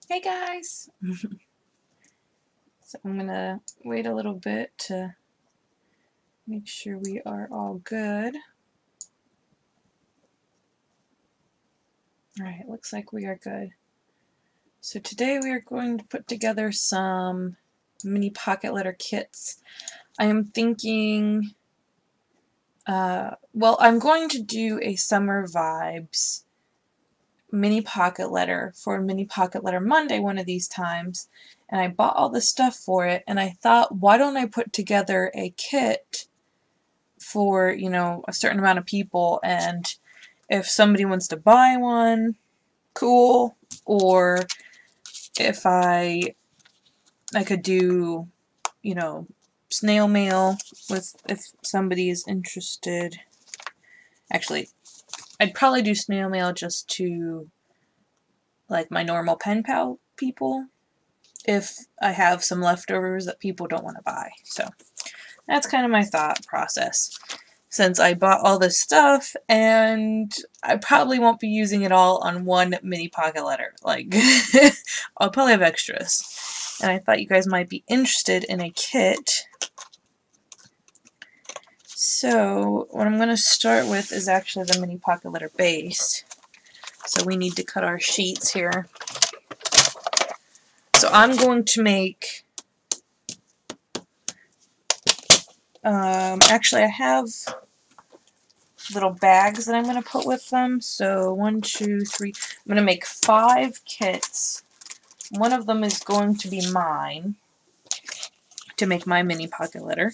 Hey guys! So I'm gonna wait a little bit to make sure we are all good. Alright, looks like we are good. So today we are going to put together some mini pocket letter kits. I am thinking, well, I'm going to do a Summer Vibes mini pocket letter for Mini Pocket Letter Monday one of these times, and I bought all the stuff for it, and I thought, why don't I put together a kit for, you know, a certain amount of people, and if somebody wants to buy one, cool, or if I could do, you know, snail mail with if somebody is interested. Actually, I'd probably do snail mail just to like my normal pen pal people if I have some leftovers that people don't want to buy. So that's kind of my thought process. Since I bought all this stuff and I probably won't be using it all on one mini pocket letter. Like, I'll probably have extras. And I thought you guys might be interested in a kit. So what I'm going to start with is actually the mini pocket letter base. So we need to cut our sheets here. So I'm going to make, actually I have little bags that I'm going to put with them. So 1, 2, 3, I'm going to make 5 kits. One of them is going to be mine to make my mini pocket letter.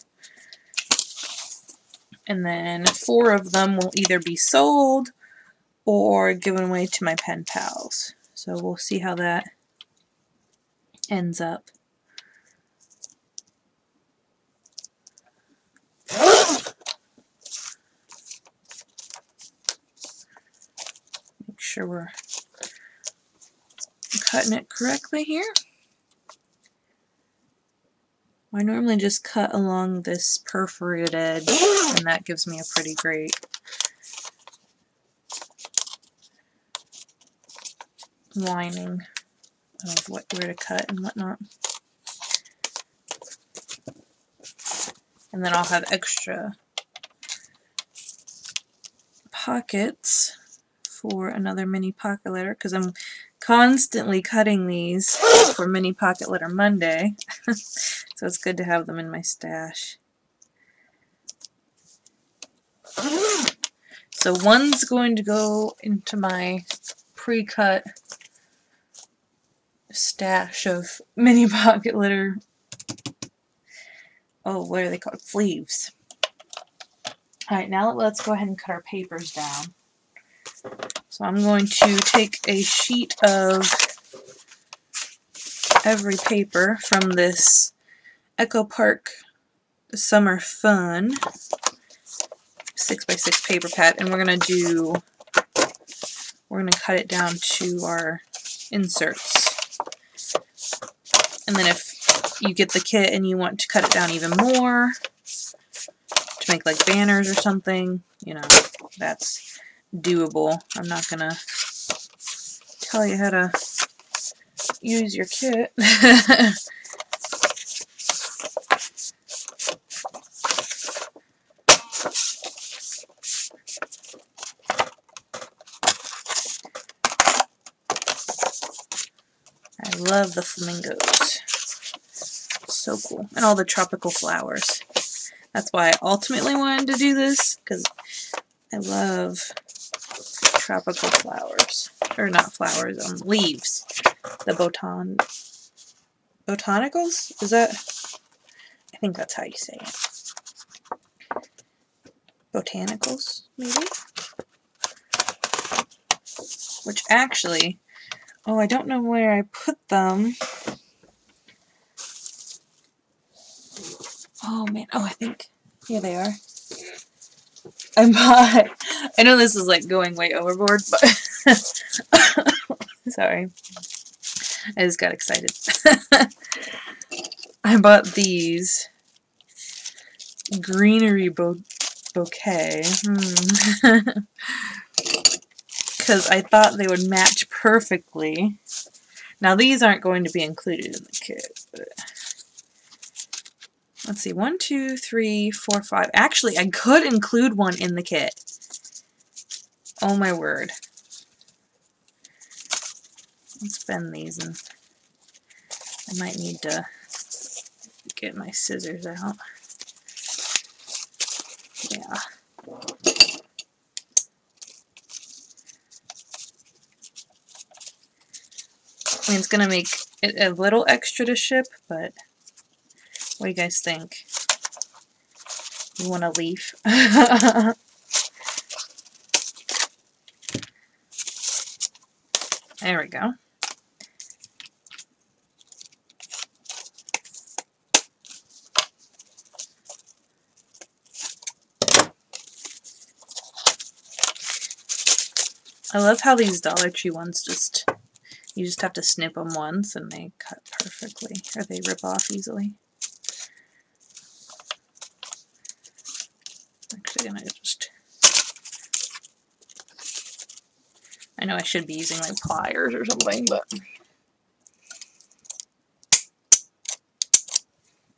And then 4 of them will either be sold or given away to my pen pals. So we'll see how that ends up. Make sure we're cutting it correctly here. I normally just cut along this perforated edge, and that gives me a pretty great lining of where to cut and whatnot. And then I'll have extra pockets for another mini pocket letter because I'm constantly cutting these for Mini Pocket Letter Monday. So it's good to have them in my stash. So one's going to go into my pre-cut stash of Mini Pocket Letter, oh, what are they called? Sleeves. Alright, now let's go ahead and cut our papers down. So I'm going to take a sheet of every paper from this Echo Park Summer Fun 6x6 paper pad, and we're going to cut it down to our inserts. And then if you get the kit and you want to cut it down even more to make like banners or something, you know, that's doable. I'm not going to tell you how to use your kit. I love the flamingos. So cool. And all the tropical flowers. That's why I ultimately wanted to do this, because I love tropical flowers. Or not flowers, leaves. The botanicals? Is that? I think that's how you say it. Botanicals, maybe? Which actually, oh, I don't know where I put them. Oh man, oh, I think, here they are. I know this is like going way overboard, but sorry. I just got excited. I bought these greenery bouquet because I thought they would match perfectly Now these aren't going to be included in the kit, but let's see, 1, 2, 3, 4, 5. Actually, I could include one in the kit. Oh my word. Let's bend these, and I might need to get my scissors out. Yeah. I mean, it's going to make it a little extra to ship, but what do you guys think? You want a leaf? There we go. I love how these Dollar Tree ones you just have to snip them once and they cut perfectly, or they rip off easily. Actually, I'm I know I should be using like pliers or something, but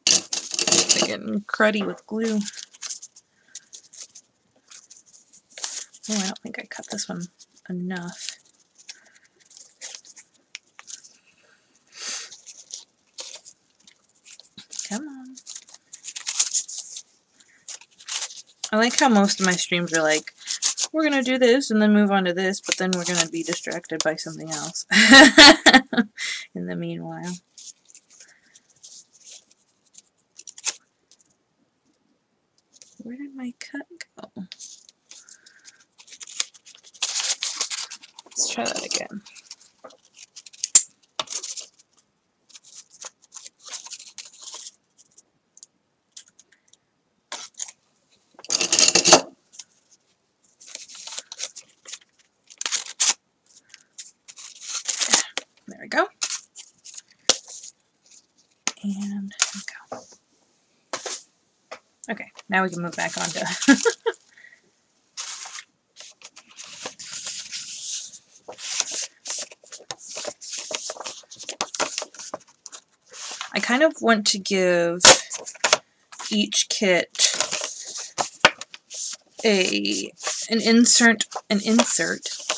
they're getting cruddy with glue. Oh, I don't think I cut this one enough. Come on. I like how most of my streams are like, we're going to do this and then move on to this, but then we're going to be distracted by something else in the meanwhile. Where did my cut go? Let's try that again. There we go. And there we go. Okay, now we can move back on to I kind of want to give each kit an insert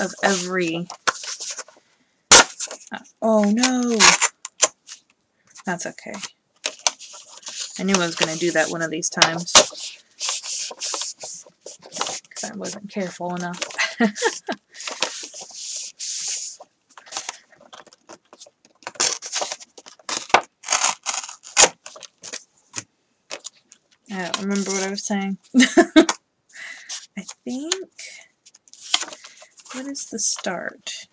of every. Oh no, that's okay. I knew I was going to do that one of these times because I wasn't careful enough. I don't remember what I was saying. I think, what is the start?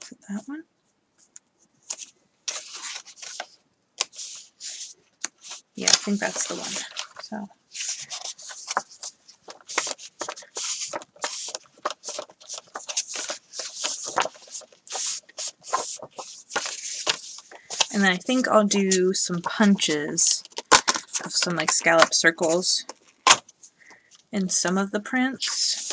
Is it that one? Yeah, I think that's the one. So. And then I think I'll do some punches of some like scallop circles in some of the prints.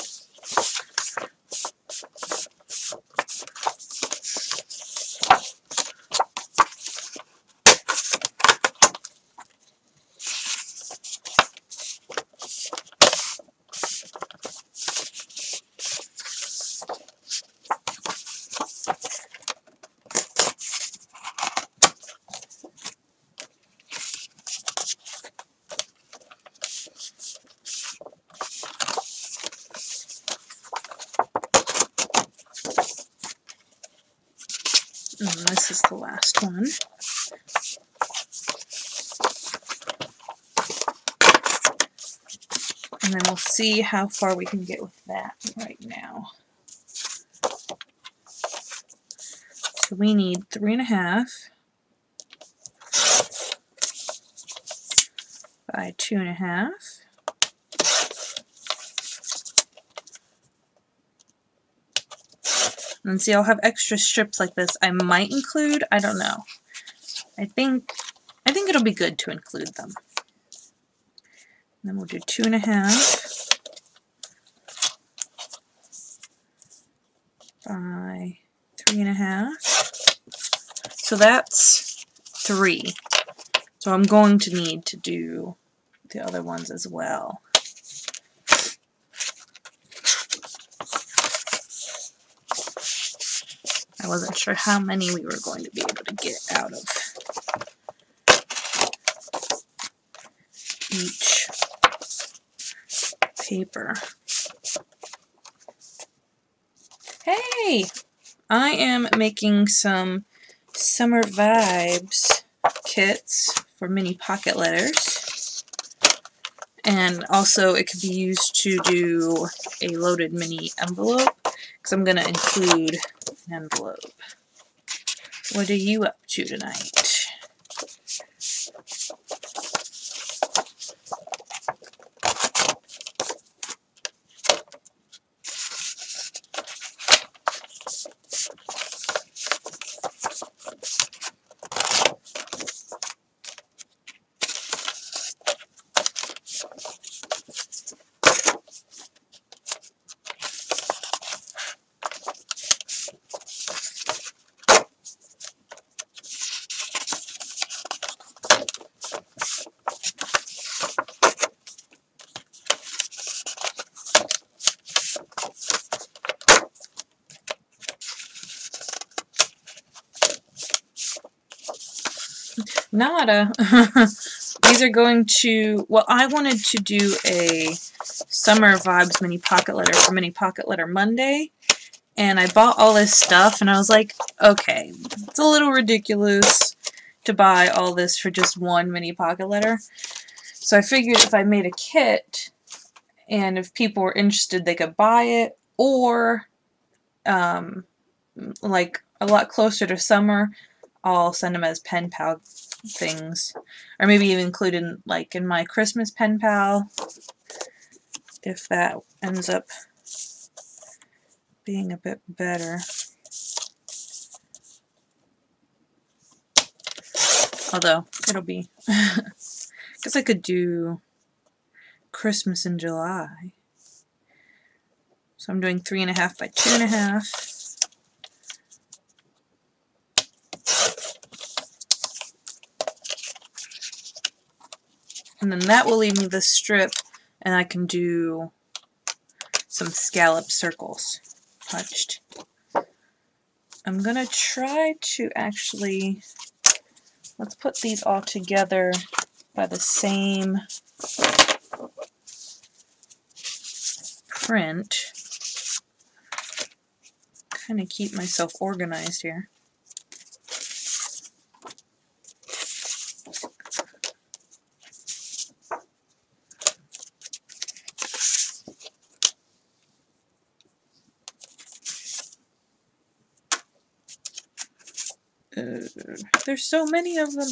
And this is the last one. And then we'll see how far we can get with that right now. So we need 3.5 by 2.5. And see, I'll have extra strips like this I might include. I don't know. I think it'll be good to include them. Then we'll do 2.5 by 3.5. So that's 3. So I'm going to need to do the other ones as well. I wasn't sure how many we were going to be able to get out of each paper. Hey! I am making some Summer Vibes kits for mini pocket letters. And also it could be used to do a loaded mini envelope, because I'm going to include an envelope. What are you up to tonight? Nada. These are going to, well, I wanted to do a Summer Vibes mini pocket letter for Mini Pocket Letter Monday, and I bought all this stuff, and I was like, okay, it's a little ridiculous to buy all this for just one mini pocket letter. So I figured if I made a kit, and if people were interested, they could buy it, or, like, a lot closer to summer, I'll send them as pen pal things, or maybe even include in, like, in my Christmas pen pal, if that ends up being a bit better. Although it'll be, guess I could do Christmas in July. So I'm doing 3.5 by 2.5. And then that will leave me the strip, and I can do some scallop circles punched. I'm gonna try to actually, let's put these all together by the same print. Kind of keep myself organized here. There's so many of them.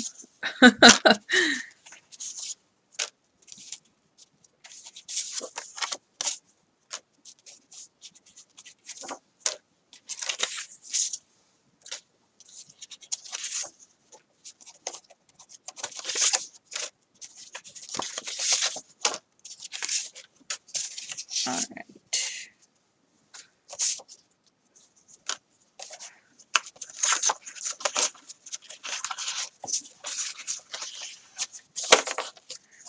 Alright.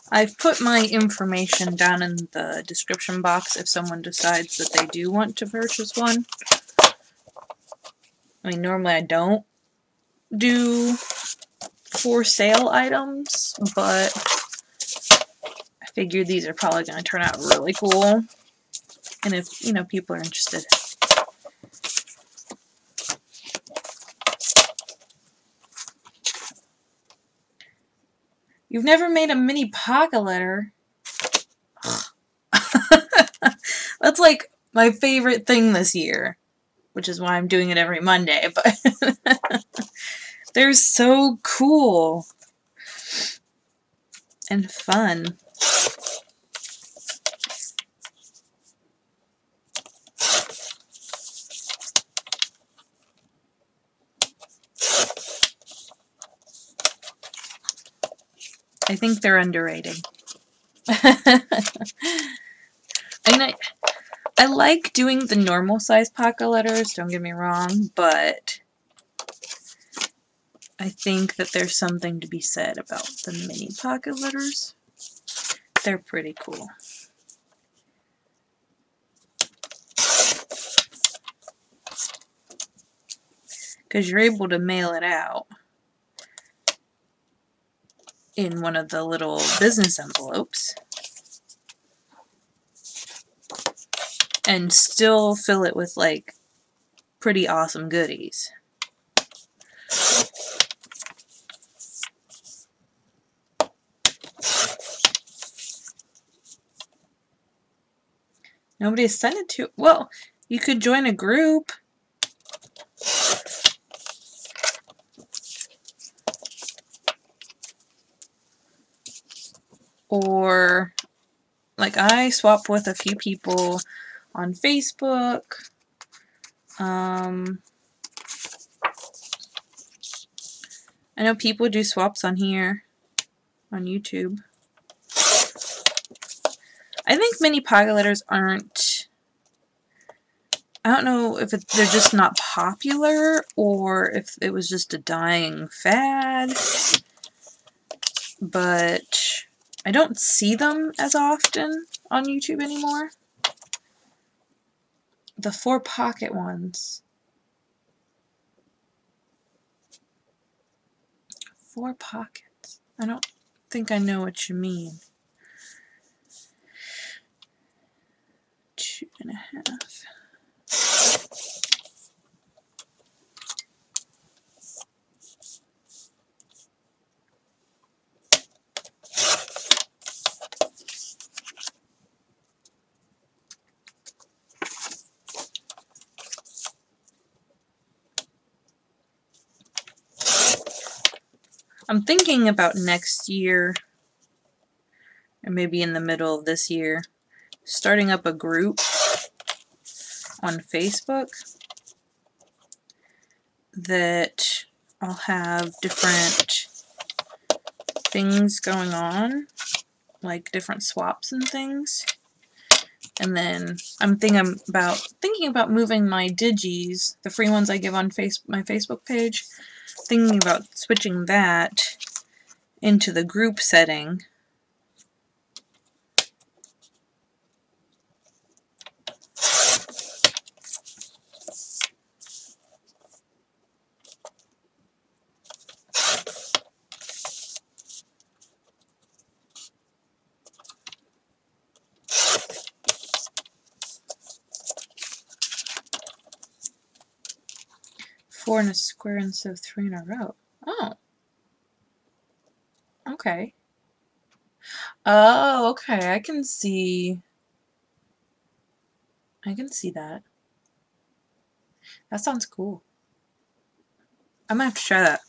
I've put my information down in the description box if someone decides that they do want to purchase one. I mean, normally I don't do for sale items, but I figured these are probably going to turn out really cool. And if, you know, people are interested. You've never made a mini pocket letter? That's like my favorite thing this year, which is why I'm doing it every Monday, but they're so cool and fun. I think they're underrated. I mean, I like doing the normal size pocket letters, don't get me wrong, but I think that there's something to be said about the mini pocket letters. They're pretty cool. Because you're able to mail it out in one of the little business envelopes and still fill it with like pretty awesome goodies. Nobody sent it to. Well, you could join a group. Or, like, I swap with a few people on Facebook. I know people do swaps on here, on YouTube. I think mini pocket letters aren't, I don't know if they're just not popular or if it was just a dying fad, but I don't see them as often on YouTube anymore. The 4 pocket ones. 4 pockets. I don't think I know what you mean. 2.5. I'm thinking about next year, or maybe in the middle of this year, starting up a group on Facebook that I'll have different things going on, like different swaps and things. And then I'm thinking about moving my digis, the free ones I give on my Facebook page, thinking about switching that into the group setting. Four in a square instead of 3 in a row. Oh. Okay. Oh, okay. I can see that. That sounds cool. I might have to try that.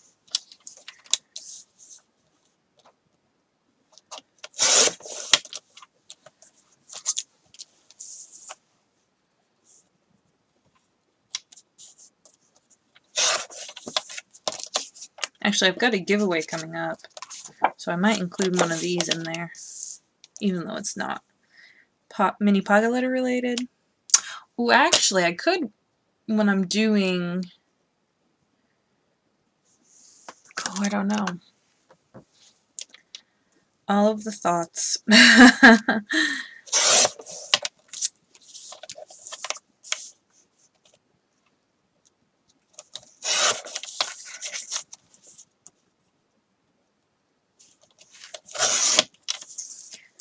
Actually, I've got a giveaway coming up, so I might include one of these in there, even though it's not mini pocket letter related. Ooh, actually, I could, when I'm doing, oh, I don't know. All of the thoughts.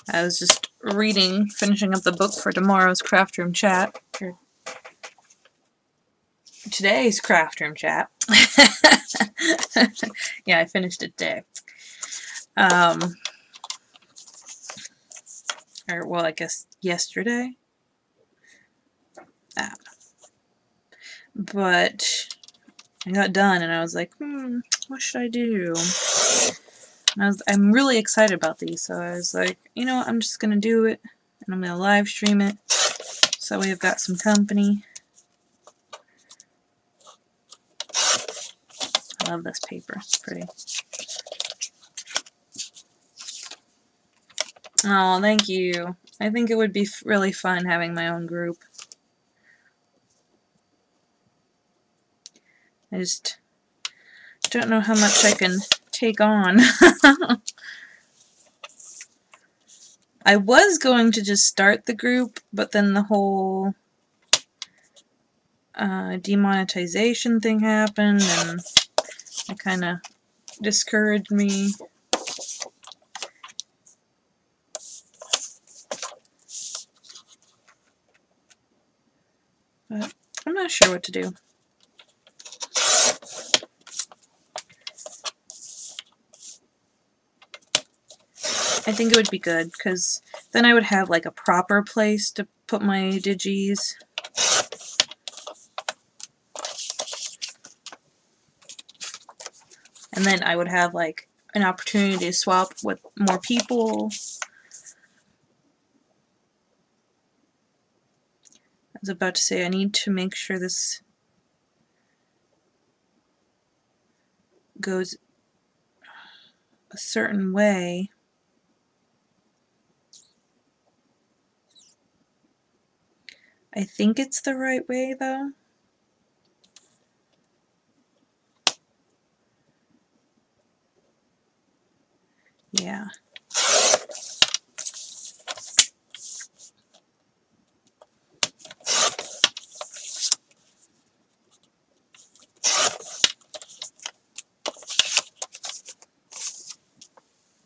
I was just finishing up the book for tomorrow's craft room chat. Or today's craft room chat. Yeah, I finished it today. Or, well, I guess yesterday. But I got done and I was like, what should I do? And I'm really excited about these, so I was like, you know what, I'm just gonna do it and I'm gonna live stream it so we've got some company. I love this paper, it's pretty. Oh, thank you. I think it would be really fun having my own group. I just don't know how much I can take on. I was going to just start the group, but then the whole demonetization thing happened, and it kind of discouraged me. But I'm not sure what to do. I think it would be good, because then I would have like a proper place to put my digis. And then I would have like an opportunity to swap with more people. I was about to say, I need to make sure this goes a certain way. I think it's the right way, though. Yeah.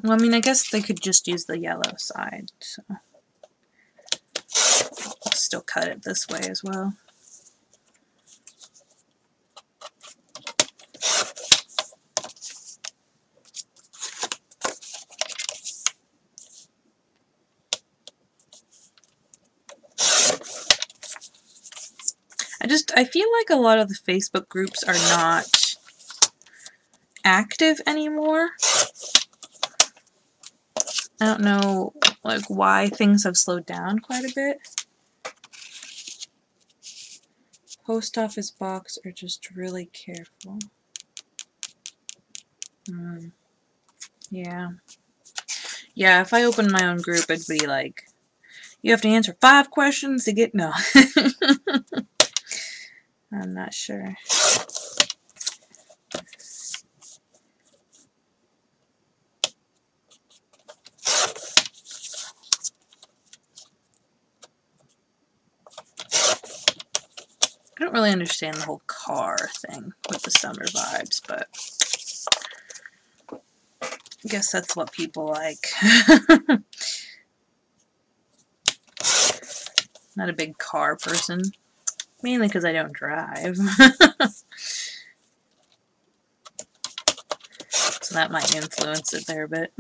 Well, I mean, I guess they could just use the yellow side, so I'll still cut it this way as well. I feel like a lot of the Facebook groups are not active anymore. I don't know, like, why things have slowed down quite a bit. Post office box are just really careful. Yeah. Yeah, if I opened my own group, it'd be like, you have to answer 5 questions to get... No. I'm not sure. I don't really understand the whole car thing with the summer vibes, but I guess that's what people like. Not a big car person. Mainly because I don't drive. So that might influence it there a bit.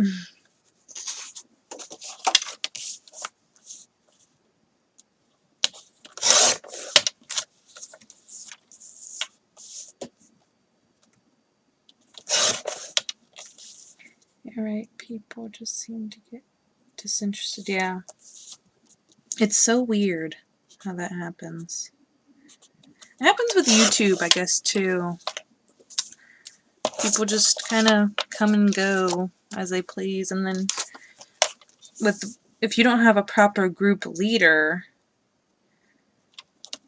Alright, people just seem to get disinterested. Yeah. It's so weird how that happens. It happens with YouTube, I guess, too. People just kind of come and go as they please, and then if you don't have a proper group leader,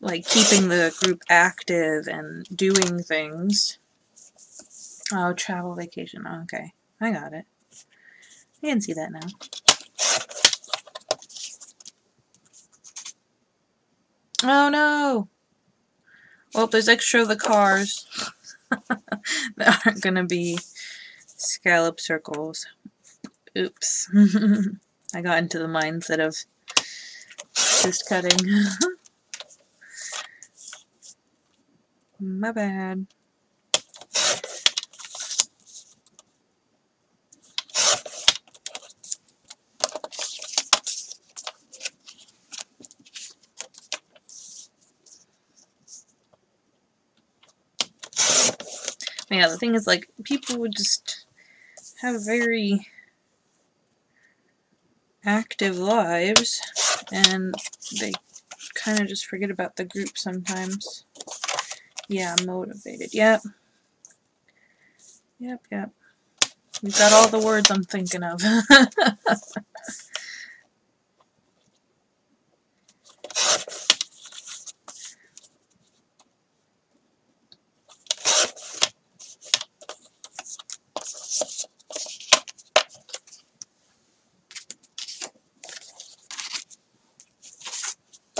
like keeping the group active and doing things. Oh, travel vacation. Oh, okay. I got it. I can see that now. Oh no! Well, there's extra of the cars that aren't gonna be scallop circles. Oops. I got into the mindset of just cutting. My bad. Yeah, the thing is, like, people would just have very active lives, and they kind of just forget about the group sometimes. Yeah, motivated. Yep. Yep. We've got all the words I'm thinking of.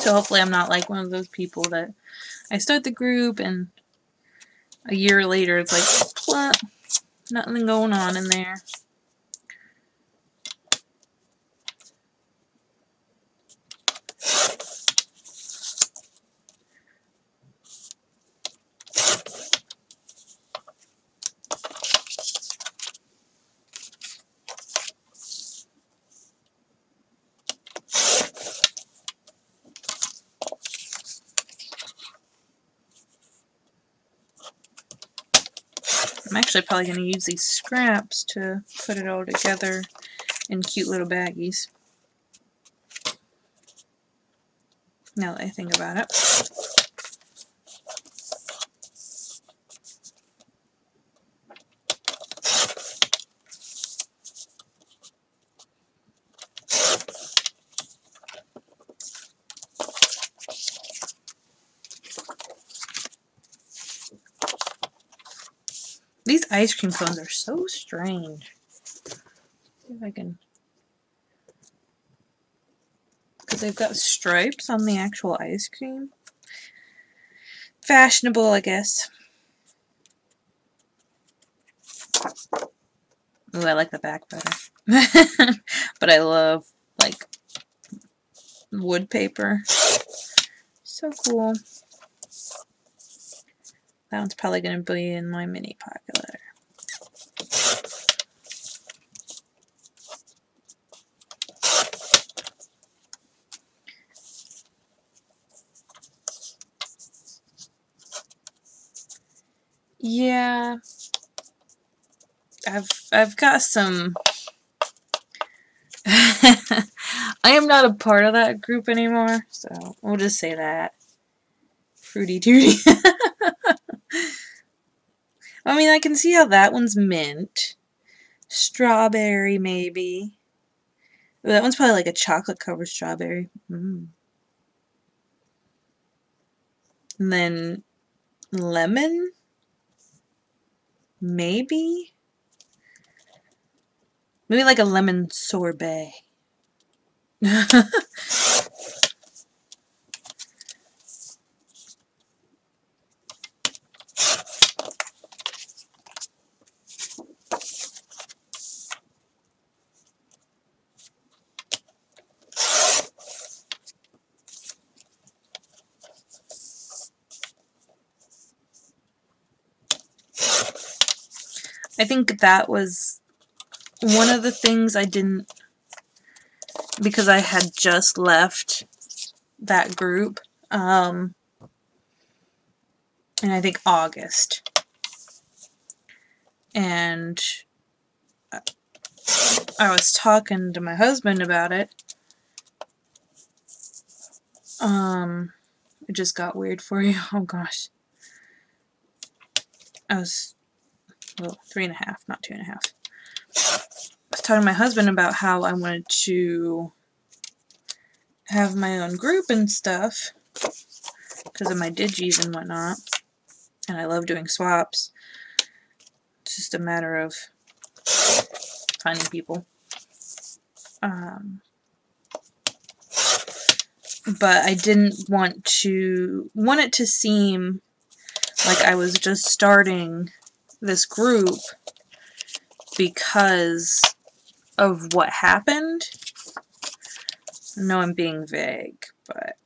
So hopefully I'm not like one of those people that I start the group and a year later it's like, plump, nothing going on in there. I'm actually probably going to use these scraps to put it all together in cute little baggies. Now that I think about it. These ice cream cones are so strange. See if I can... Because they've got stripes on the actual ice cream. Fashionable, I guess. Ooh, I like the back better. But I love, like, wood paper. So cool. That one's probably going to be in my mini pocket letter. Yeah, I've got some. I am not a part of that group anymore, so we'll just say that. Fruity Tooty. I mean, I can see how that one's mint. Strawberry, maybe. Ooh, that one's probably like a chocolate-covered strawberry. And then lemon? Maybe? Maybe like a lemon sorbet. I think that was one of the things I didn't, because I had just left that group, and I think August, and I was talking to my husband about it. It just got weird for you. Oh gosh. I was, well, 3.5, not 2.5. I was talking to my husband about how I wanted to have my own group and stuff because of my digis and whatnot, and I love doing swaps. It's just a matter of finding people. But I didn't want it to seem like I was just starting this group because of what happened. I know I'm being vague, but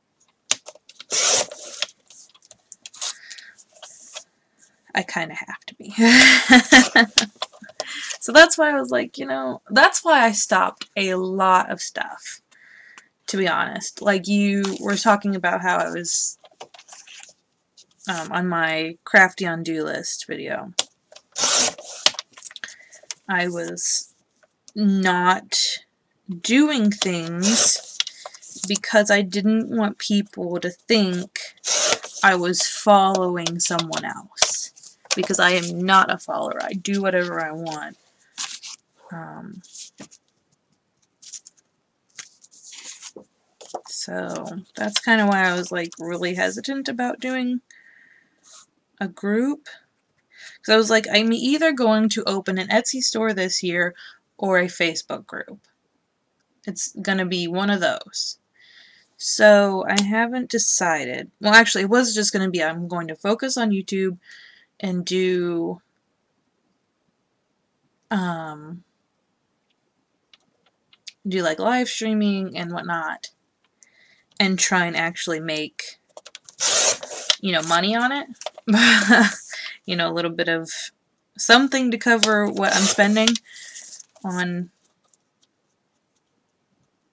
I kind of have to be. So that's why I was like, that's why I stopped a lot of stuff, to be honest. Like you were talking about how I was on my crafty undo list video. I was not doing things because I didn't want people to think I was following someone else. Because I am not a follower. I do whatever I want. So that's kind of why I was like really hesitant about doing a group. Because I was like, I'm either going to open an Etsy store this year or a Facebook group. It's going to be one of those. So I haven't decided. Well, actually, it was just going to be I'm going to focus on YouTube and do like live streaming and whatnot, and try and actually make, you know, money on it. You know, a little bit of something to cover what I'm spending on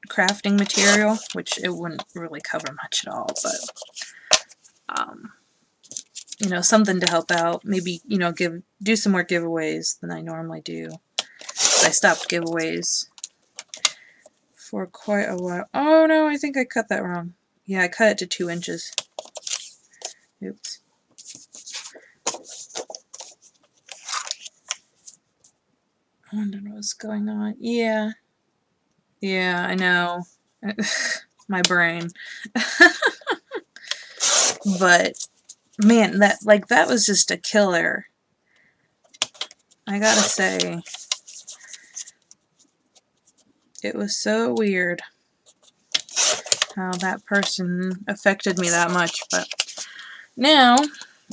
crafting material, which it wouldn't really cover much at all, but you know, something to help out. Maybe, you know, do some more giveaways than I normally do. I stopped giveaways for quite a while. Oh no, I think I cut that wrong. Yeah, I cut it to 2 inches. Oops. I wonder what's going on. Yeah. Yeah, I know. My brain. But man, that was just a killer. I gotta say, it was so weird how that person affected me that much. But now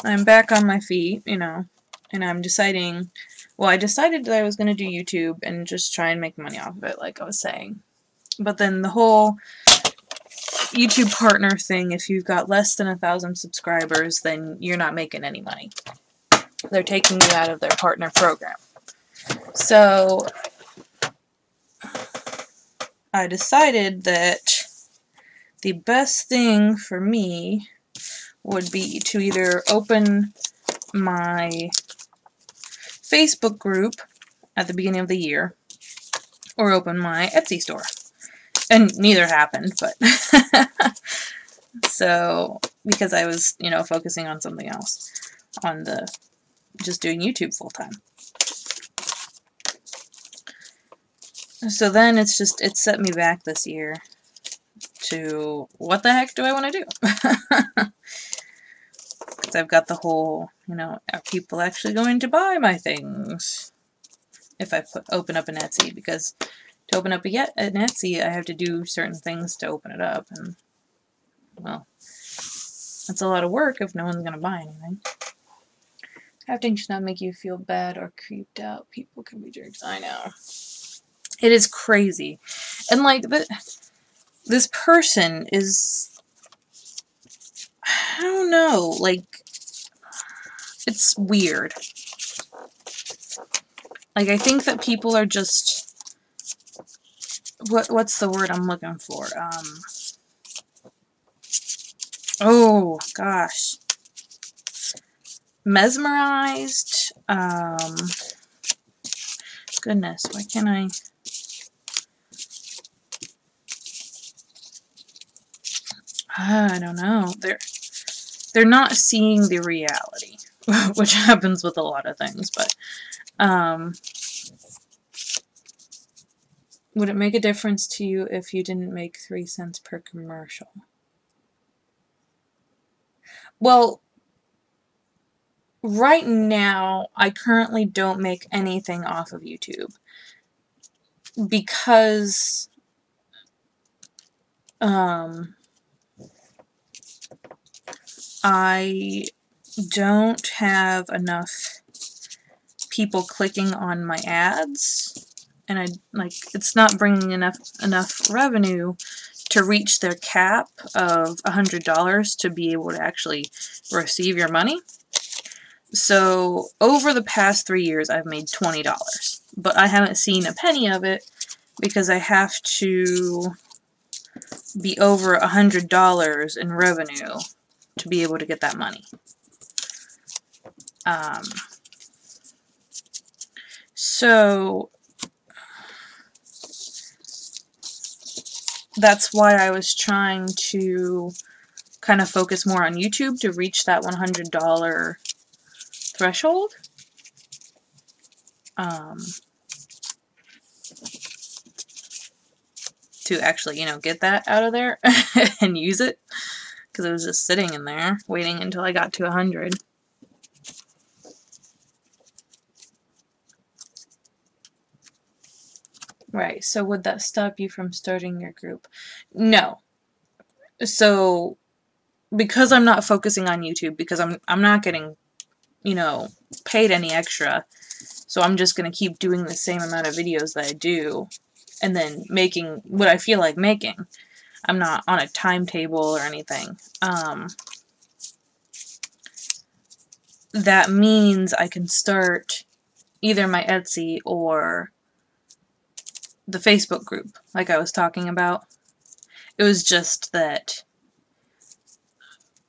I'm back on my feet, you know, and I'm deciding. Well, I decided that I was going to do YouTube and just try and make money off of it, like I was saying. But then the whole YouTube partner thing, if you've got less than 1,000 subscribers, then you're not making any money. They're taking you out of their partner program. So I decided that the best thing for me would be to either open my Facebook group at the beginning of the year or open my Etsy store. And neither happened, but so because I was, you know, focusing on something else, on just doing YouTube full time. So then it set me back this year to what the heck do I want to do? Because I've got the whole, you know, are people actually going to buy my things if I open up an Etsy? Because to open up an Etsy, I have to do certain things to open it up, and well, that's a lot of work if no one's going to buy anything. Crafting should not make you feel bad or creeped out. People can be jerks. I know. It is crazy. And like, this person is, I don't know, like, it's weird. Like, I think that people are just, what's the word I'm looking for? Oh, gosh. Mesmerized. Goodness, why can't I don't know. They're not seeing the reality, which happens with a lot of things, but would it make a difference to you if you didn't make 3 cents per commercial? Well, right now, I currently don't make anything off of YouTube because I don't have enough people clicking on my ads, and it's not bringing enough revenue to reach their cap of $100 to be able to actually receive your money. So over the past 3 years, I've made $20, but I haven't seen a penny of it because I have to be over $100 in revenue to be able to get that money. So that's why I was trying to kind of focus more on YouTube to reach that $100 threshold. To actually, you know, get that out of there and use it, because it was just sitting in there waiting until I got to 100. Right, so would that stop you from starting your group? No. So because I'm not focusing on YouTube, because I'm not getting, you know, paid any extra, so I'm just gonna keep doing the same amount of videos that I do, and then making what I feel like making. I'm not on a timetable or anything. That means I can start either my Etsy or the Facebook group, like I was talking about. It was just that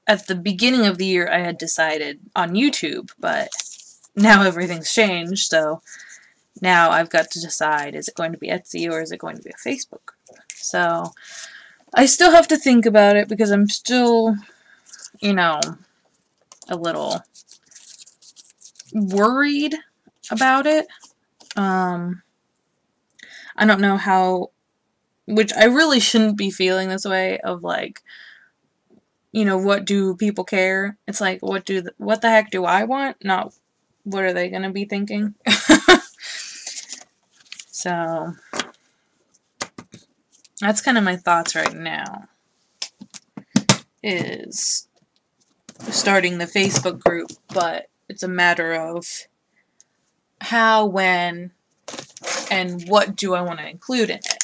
at the beginning of the year I had decided on YouTube, but now everything's changed, so now I've got to decide, is it going to be Etsy or is it going to be a Facebook group? So I still have to think about it because I'm still, you know, a little worried about it. I don't know how, which I really shouldn't be feeling this way of like, you know, what do people care? It's like, what the heck do I want? Not what are they going to be thinking? So that's kind of my thoughts right now, is starting the Facebook group, but it's a matter of how, when, and what do I want to include in it.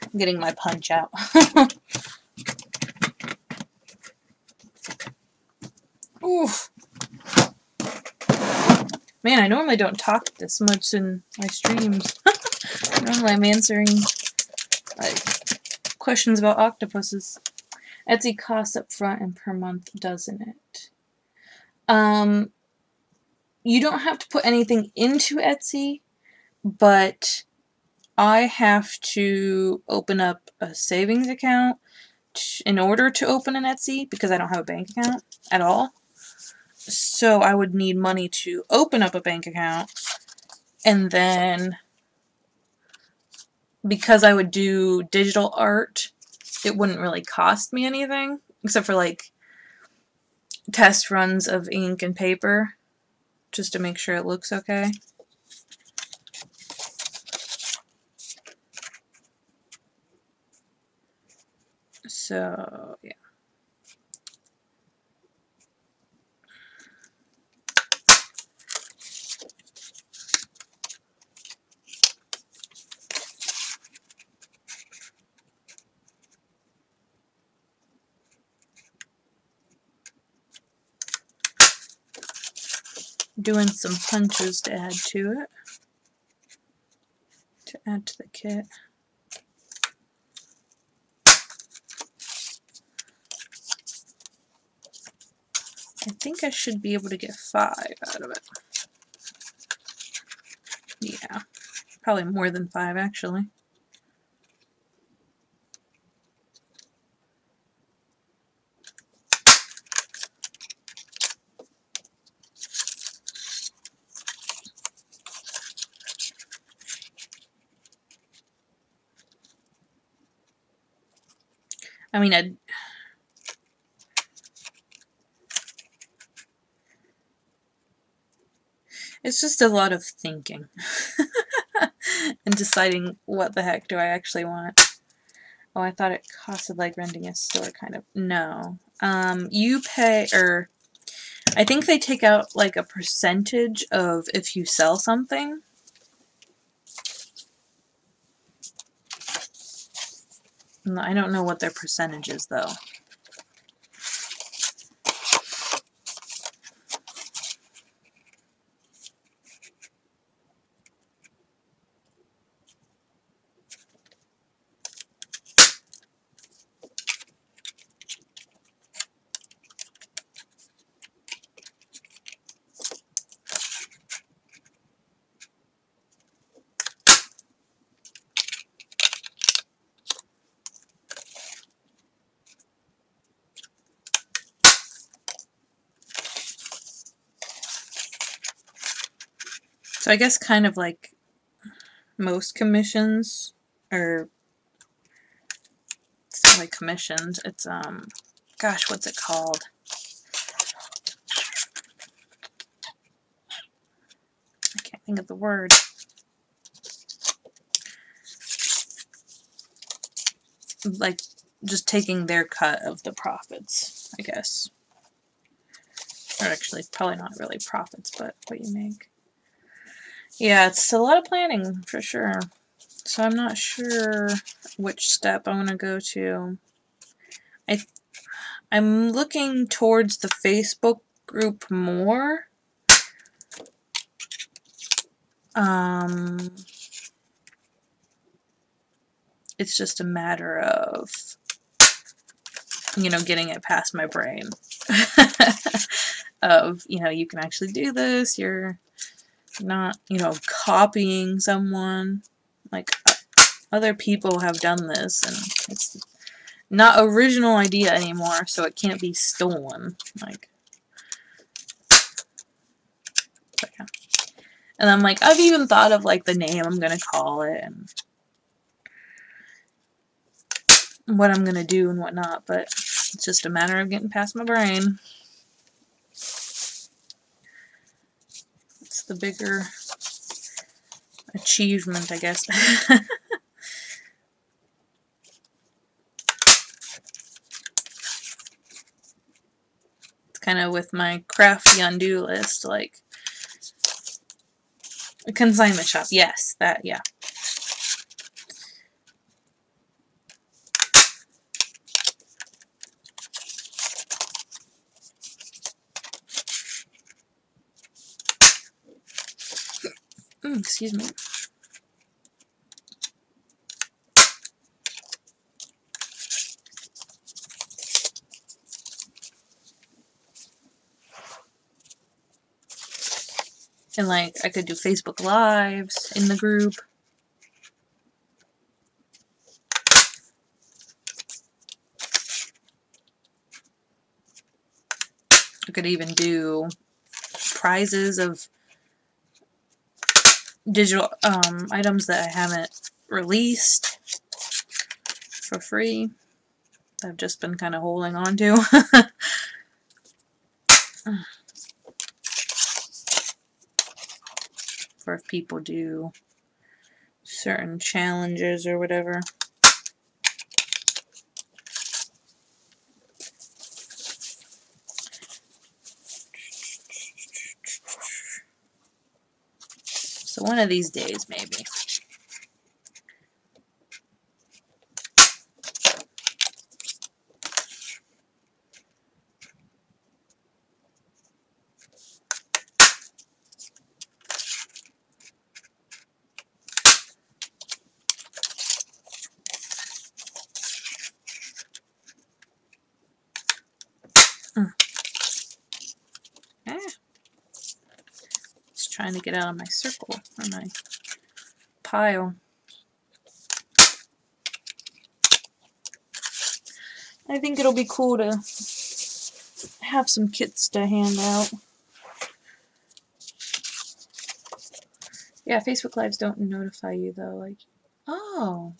I'm getting my punch out. Oof. Man, I normally don't talk this much in my streams. Normally I'm answering like questions about octopuses. Etsy costs up front and per month, doesn't it? You don't have to put anything into Etsy, but I have to open up a savings account in order to open an Etsy because I don't have a bank account at all. So I would need money to open up a bank account, and then because I would do digital art, it wouldn't really cost me anything except for like test runs of ink and paper just to make sure it looks okay. So, yeah. Doing some punches to add to it, to add to the kit. I think I should be able to get 5 out of it. Yeah, probably more than 5 actually. I mean, it's just a lot of thinking and deciding what the heck do I actually want. Oh, I thought it costed like renting a store, kind of. No. You pay, or I think they take out like a percentage of if you sell something. I don't know what their percentage is though. So I guess kind of like most commissions, or it's not like commissions, it's gosh, what's it called? I can't think of the word. like, just taking their cut of the profits, I guess. Or actually, probably not really profits, but what you make. Yeah, it's a lot of planning, for sure. So I'm not sure which step I want to go to. I'm looking towards the Facebook group more. It's just a matter of, you know, getting it past my brain. Of, you know, you can actually do this, you're not, you know, copying someone. Like, other people have done this, and it's not original idea anymore, so it can't be stolen. Like, so yeah. And I'm like, I've even thought of, like, the name I'm gonna call it, and what I'm gonna do and whatnot, but it's just a matter of getting past my brain. It's the bigger achievement, I guess. It's kind of with my crafty undo list, like, a consignment shop. Yes, that, yeah. Excuse me. And, like, I could do Facebook Lives in the group. I could even do prizes of digital items that I haven't released for free. I've just been kind of holding on to. For if people do certain challenges or whatever. So one of these days, maybe. Just trying to get out of my circle, or my pile. I think it'll be cool to have some kits to hand out. Yeah, Facebook Lives don't notify you though. Like, oh,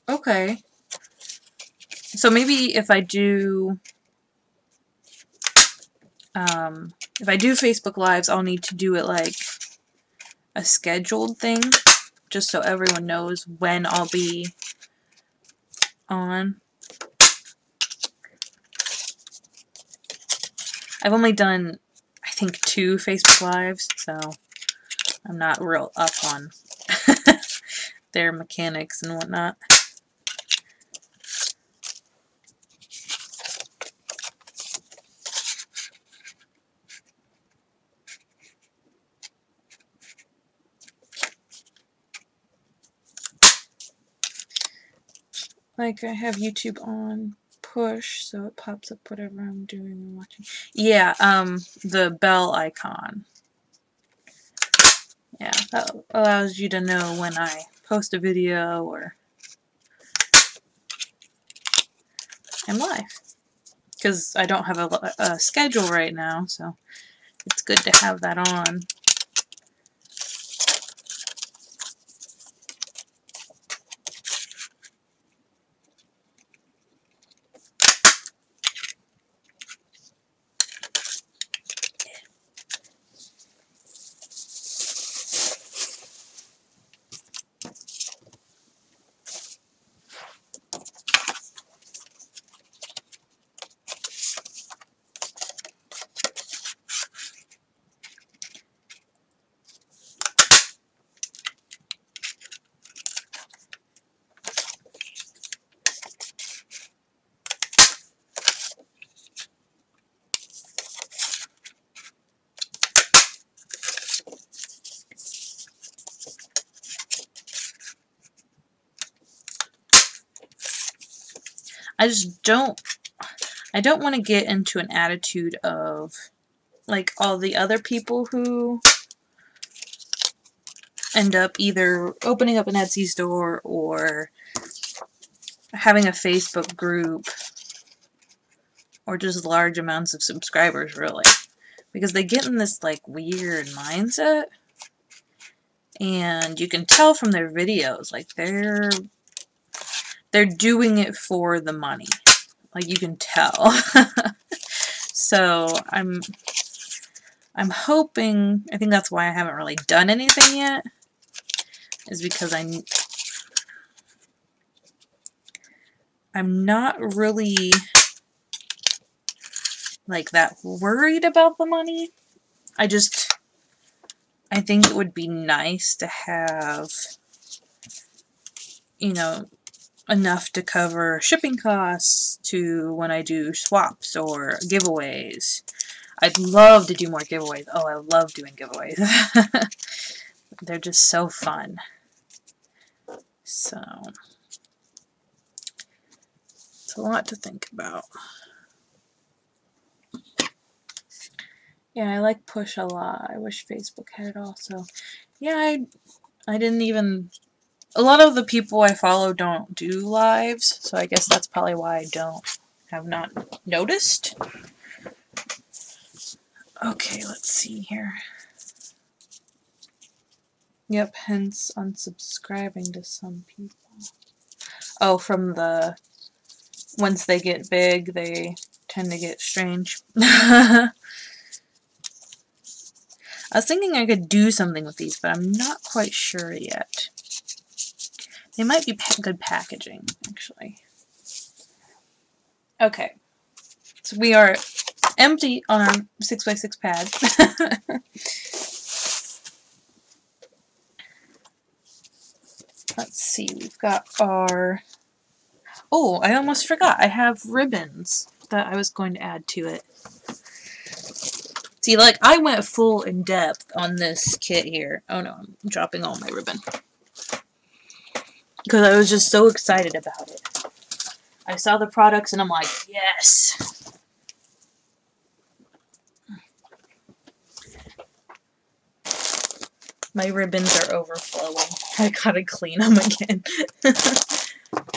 okay. So maybe if I do, Facebook Lives, I'll need to do it like a scheduled thing, just so everyone knows when I'll be on. I've only done, I think, 2 Facebook Lives, so I'm not real up on their mechanics and whatnot. Like, I have YouTube on push, so it pops up whatever I'm doing and watching. Yeah, the bell icon. Yeah, that allows you to know when I post a video or I'm live. Because I don't have a schedule right now, so it's good to have that on. I don't want to get into an attitude of like all the other people who end up either opening up an Etsy store or having a Facebook group or just large amounts of subscribers, really. Because they get in this like weird mindset, and you can tell from their videos, like they're doing it for the money. Like you can tell. So I'm hoping, I think that's why I haven't really done anything yet, is because I'm not really like that worried about the money. I think it would be nice to have, you know, enough to cover shipping costs to when I do swaps or giveaways. I'd love to do more giveaways. Oh, I love doing giveaways. They're just so fun. So, it's a lot to think about. Yeah, I like Push a lot. I wish Facebook had it also. Yeah, I didn't even... A lot of the people I follow don't do lives, so I guess that's probably why I have not noticed. Okay, let's see here. Yep, hence unsubscribing to some people. Oh, from the... Once they get big, they tend to get strange. I was thinking I could do something with these, but I'm not quite sure yet. They might be good packaging, actually. Okay. So we are empty on our 6x6 pad. Let's see, we've got our... Oh, I almost forgot. I have ribbons that I was going to add to it. See, like, I went full in depth on this kit here. Oh no, I'm dropping all my ribbon. Because I was just so excited about it. I saw the products and I'm like, yes! My ribbons are overflowing. I gotta clean them again.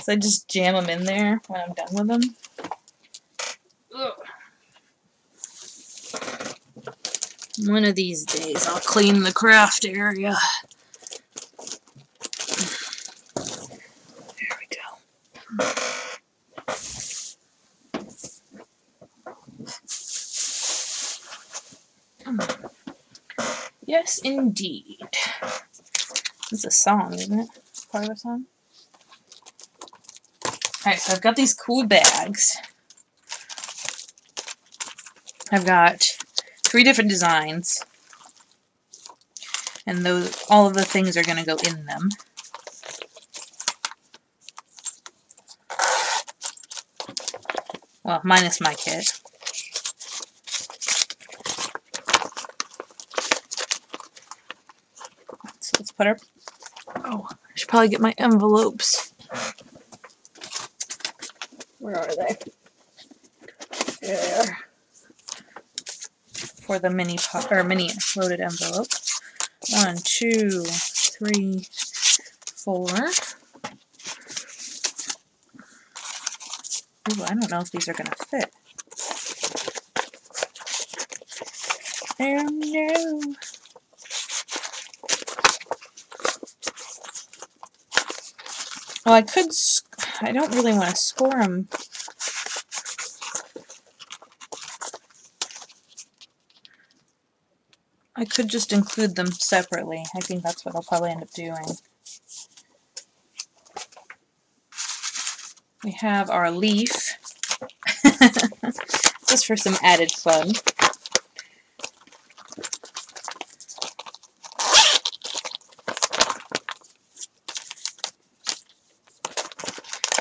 So I just jam them in there when I'm done with them. Ugh. One of these days I'll clean the craft area. There we go. Yes, indeed. It's a song, isn't it? Part of a song? Alright, so I've got these cool bags. I've got 3 different designs. And all of the things are going to go in them. Well, minus my kit. So let's put our... Oh, I should probably get my envelopes. Where are they? There they are. For the mini loaded envelope. 1, 2, 3, 4. Ooh, I don't know if these are going to fit. Oh no. Well, I don't really want to score them. I could just include them separately. I think that's what I'll probably end up doing. We have our leaf. Just for some added fun.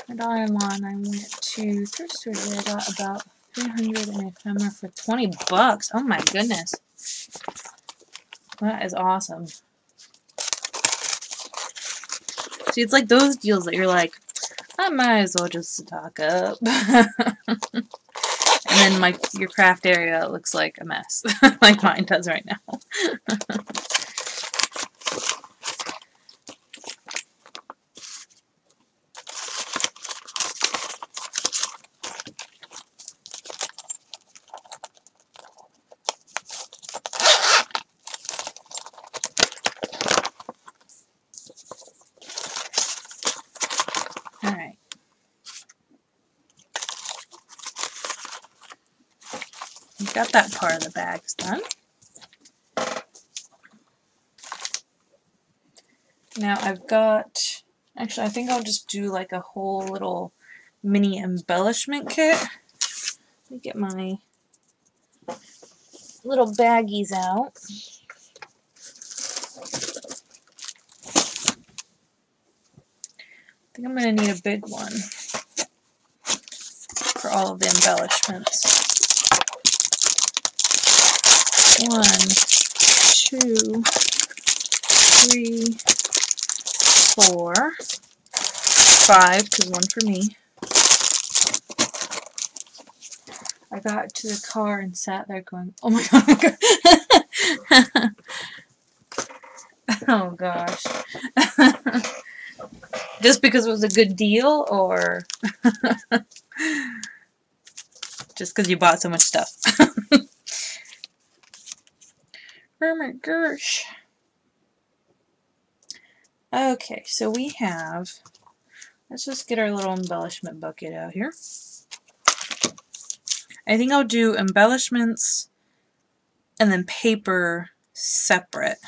And on I went to thrift store today. I got about 300 in ephemera for 20 bucks. Oh my goodness. That is awesome. See, it's like those deals that you're like, I might as well just stock up. And then your craft area looks like a mess, like mine does right now. Alright. We've got that part of the bags done. Now I've got, actually I think I'll just do like a whole little mini embellishment kit. Let me get my little baggies out. I think I'm going to need a big one for all of the embellishments. 1, 2, 3, 4, 5, because one for me. I got to the car and sat there going, oh my god, oh gosh. Just because it was a good deal, or just because you bought so much stuff? Oh my gosh. Okay, so we have, let's just get our little embellishment bucket out here. I think I'll do embellishments and then paper separate,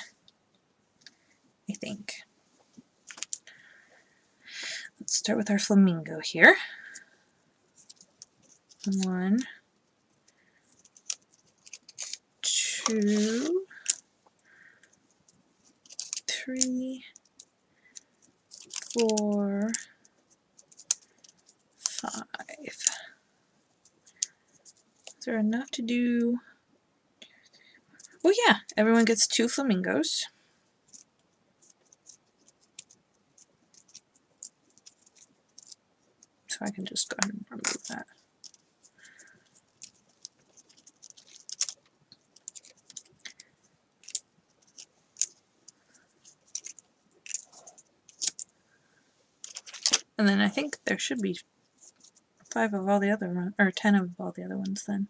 I think. Let's start with our flamingo here. 1, 2, 3, 4, 5. Is there enough to do? Oh yeah, everyone gets 2 flamingos. So I can just go ahead and remove that. And then I think there should be 5 of all the other ones, or 10 of all the other ones then.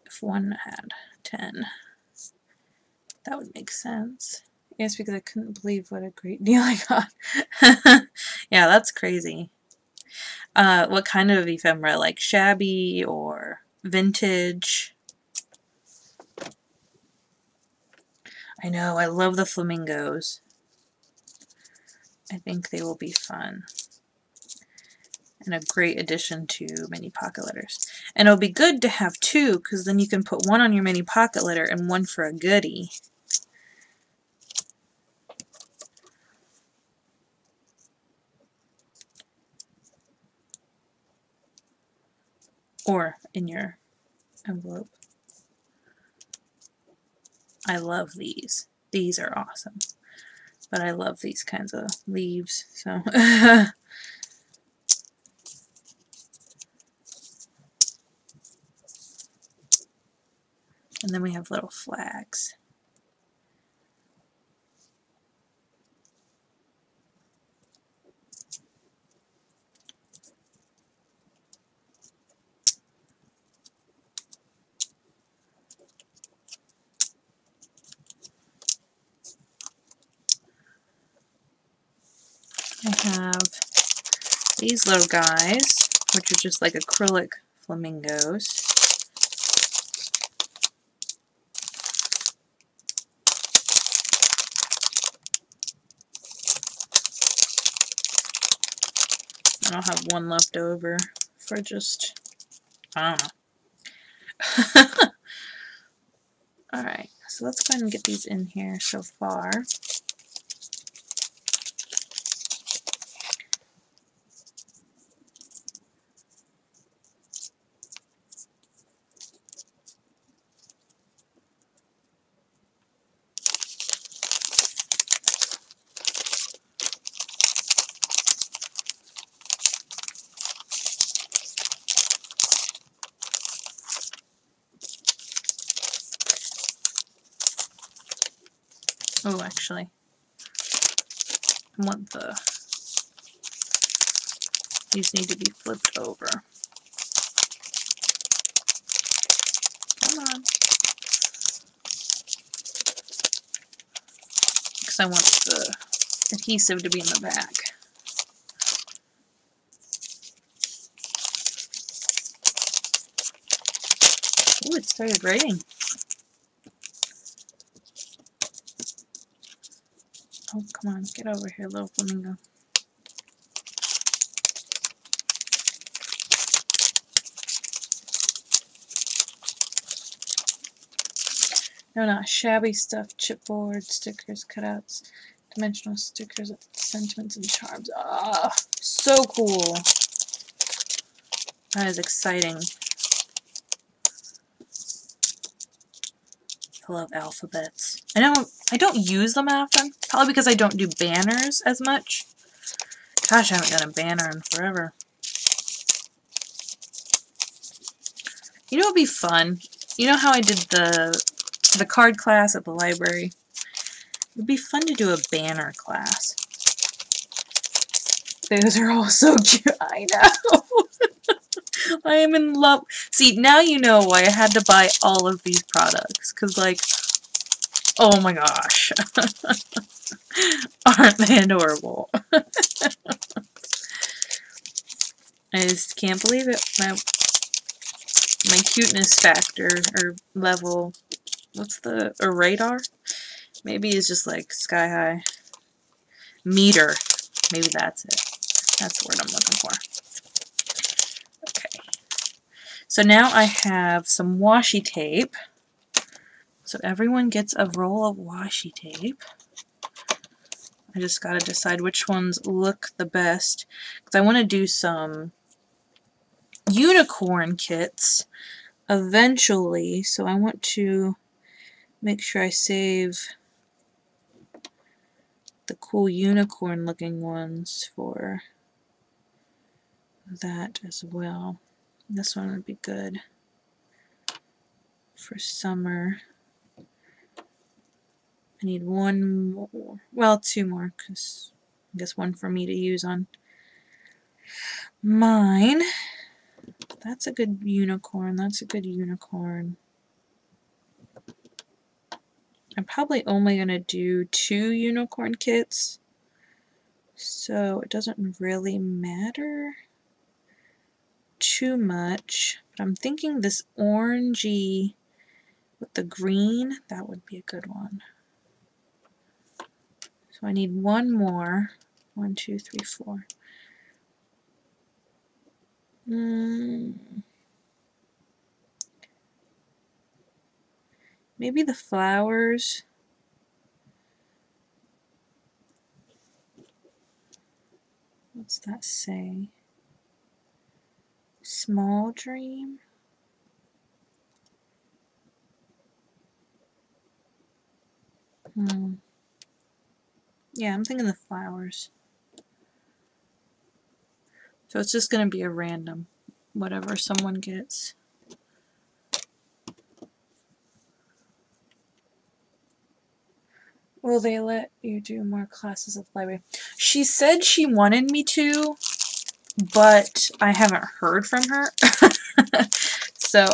If one had 10, that would make sense. I guess because I couldn't believe what a great deal I got. Yeah, that's crazy. What kind of ephemera? Like shabby or vintage? I know, I love the flamingos. I think they will be fun. And a great addition to mini pocket letters. And it'll be good to have 2, because then you can put one on your mini pocket letter and one for a goodie. Or in your envelope. I love these. These are awesome. But I love these kinds of leaves, so... And then we have little flags. I have these little guys, which are just like acrylic flamingos. And I'll have one left over for just, I don't know. Alright, so let's go ahead and get these in here so far. Oh, actually, I want these need to be flipped over. Come on. Because I want the adhesive to be in the back. Oh, it started writing. Oh, come on, get over here, little flamingo. No, not shabby stuff, chipboard, stickers, cutouts, dimensional stickers, sentiments, and charms. Ah, so cool. That is exciting. I love alphabets. I know I don't use them often, probably because I don't do banners as much. Gosh, I haven't done a banner in forever. You know what would be fun? You know how I did the card class at the library? It would be fun to do a banner class. Those are all so cute. I know. I am in love. See, now you know why I had to buy all of these products. Because, like, oh my gosh. Aren't they adorable? I just can't believe it. My cuteness factor, or level, or radar? Maybe it's just like sky high. Meter. Maybe that's it. That's the word I'm looking for. Okay. So now I have some washi tape. So everyone gets a roll of washi tape. I just gotta decide which ones look the best. Because I want to do some unicorn kits eventually. So I want to make sure I save the cool unicorn looking ones for that as well. This one would be good for summer. I need one more, well, two more, because I guess one for me to use on mine. That's a good unicorn. That's a good unicorn. I'm probably only going to do 2 unicorn kits, so it doesn't really matter too much. But I'm thinking this orangey with the green, that would be a good one. So I need one more. 1, 2, 3, 4. Maybe the flowers. What's that say? Small dream? Yeah, I'm thinking the flowers. So it's just going to be a random, whatever someone gets. Will they let you do more classes at the library? She said she wanted me to, but I haven't heard from her. So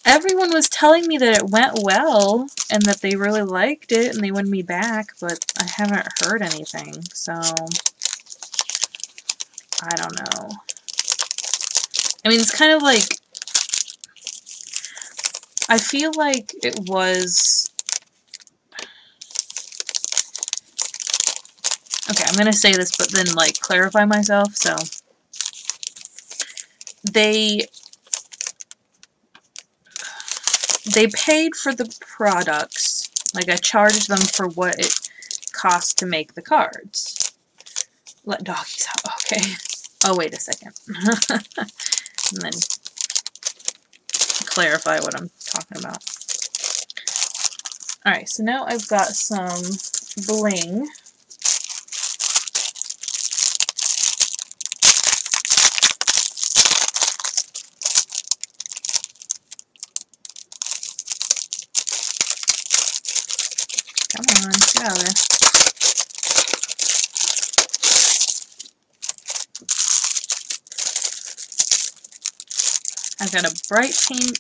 everyone was telling me that it went well and that they really liked it and they wanted me back, but I haven't heard anything, so I don't know. I mean, it's kind of like, I feel like it was, okay, I'm going to say this but then like clarify myself. So they paid for the products, like I charged them for what it cost to make the cards. Let doggies out, okay. Oh, wait a second. And then clarify what I'm talking about. Alright, so now I've got some bling. Come on. on, get out of there. I've got a bright pink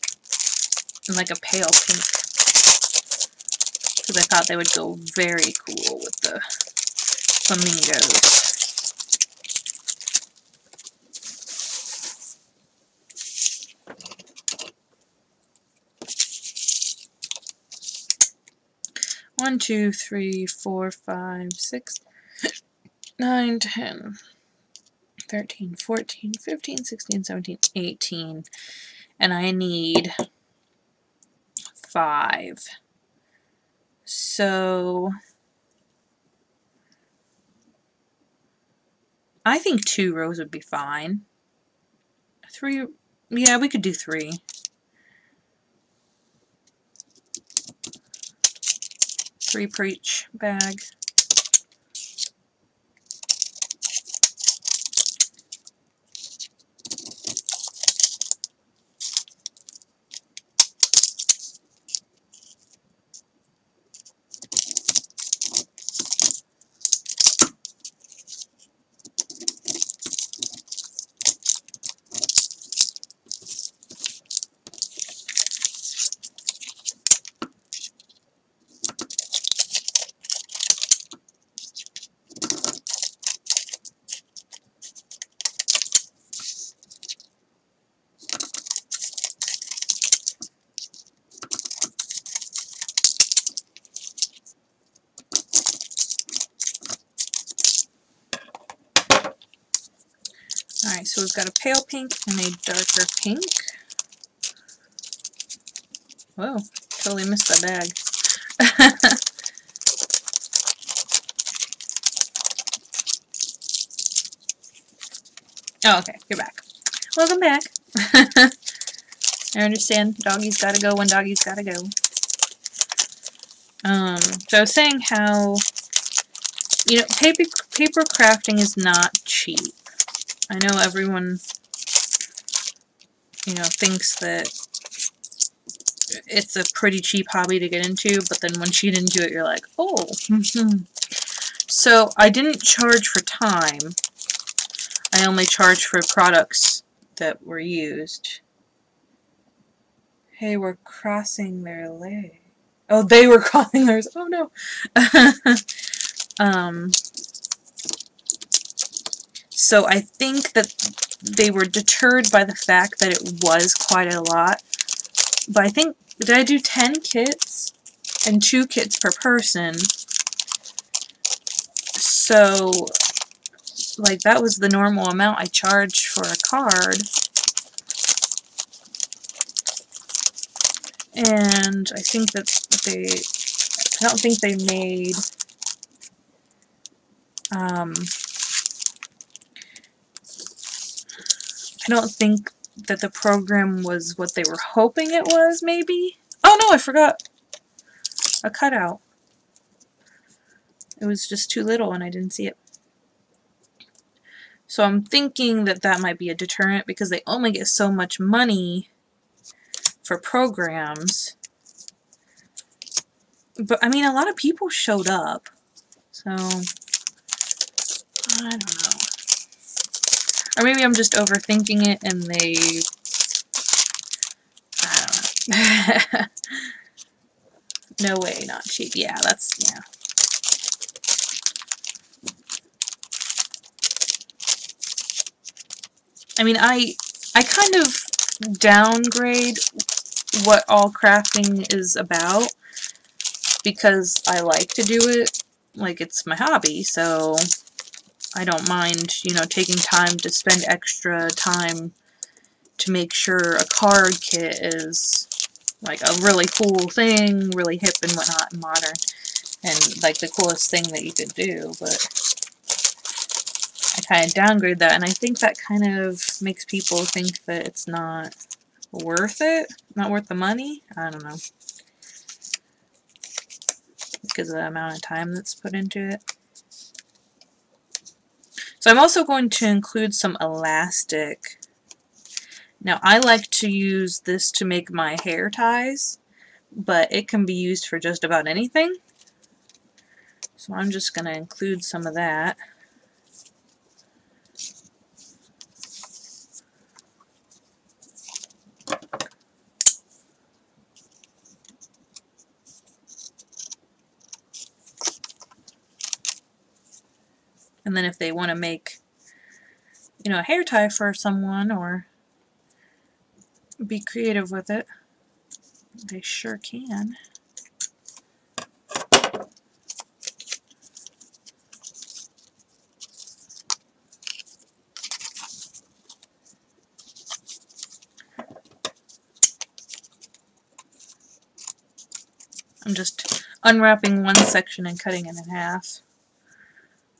and like a pale pink, because I thought they would go very cool with the flamingos. One, 2, 3, 4, 5, 6, 9, 10, 13, 14, 15, 16, 17, 18. And I need 5. So I think 2 rows would be fine. 3, yeah, we could do 3. Three per each bag. Alright, so we've got a pale pink and a darker pink. Whoa, totally missed that bag. Oh, okay, you're back. Welcome back. I understand doggies gotta go when doggies gotta go. So I was saying how, you know, paper crafting is not cheap. I know everyone, you know, thinks that it's a pretty cheap hobby to get into, but then once you get into it, you're like, oh. So I didn't charge for time. I only charged for products that were used. Hey, we're crossing their leg. Oh, they were crossing theirs. Oh no. So I think that they were deterred by the fact that it was quite a lot. But I think, did I do 10 kits? And 2 kits per person. So, like, that was the normal amount I charged for a card. And I think that I don't think they made, I don't think that the program was what they were hoping it was, maybe? Oh no, I forgot a cutout. It was just too little and I didn't see it. So I'm thinking that that might be a deterrent because they only get so much money for programs. But, I mean, a lot of people showed up. So, I don't know. Or maybe I'm just overthinking it and they... I don't know. No way, not cheap. Yeah, that's... yeah. I mean, I kind of downgrade what all crafting is about because I like to do it. Like, it's my hobby, so I don't mind, you know, taking time to spend extra time to make sure a card kit is, like, a really cool thing, really hip and whatnot, and modern, and, like, the coolest thing that you could do, but I kind of downgrade that, and I think that kind of makes people think that it's not worth it, not worth the money. I don't know. Because of the amount of time that's put into it. So I'm also going to include some elastic. Now I like to use this to make my hair ties, but it can be used for just about anything. So I'm just going to include some of that. And then if they want to make, you know, a hair tie for someone or be creative with it, they sure can. I'm just unwrapping one section and cutting it in half.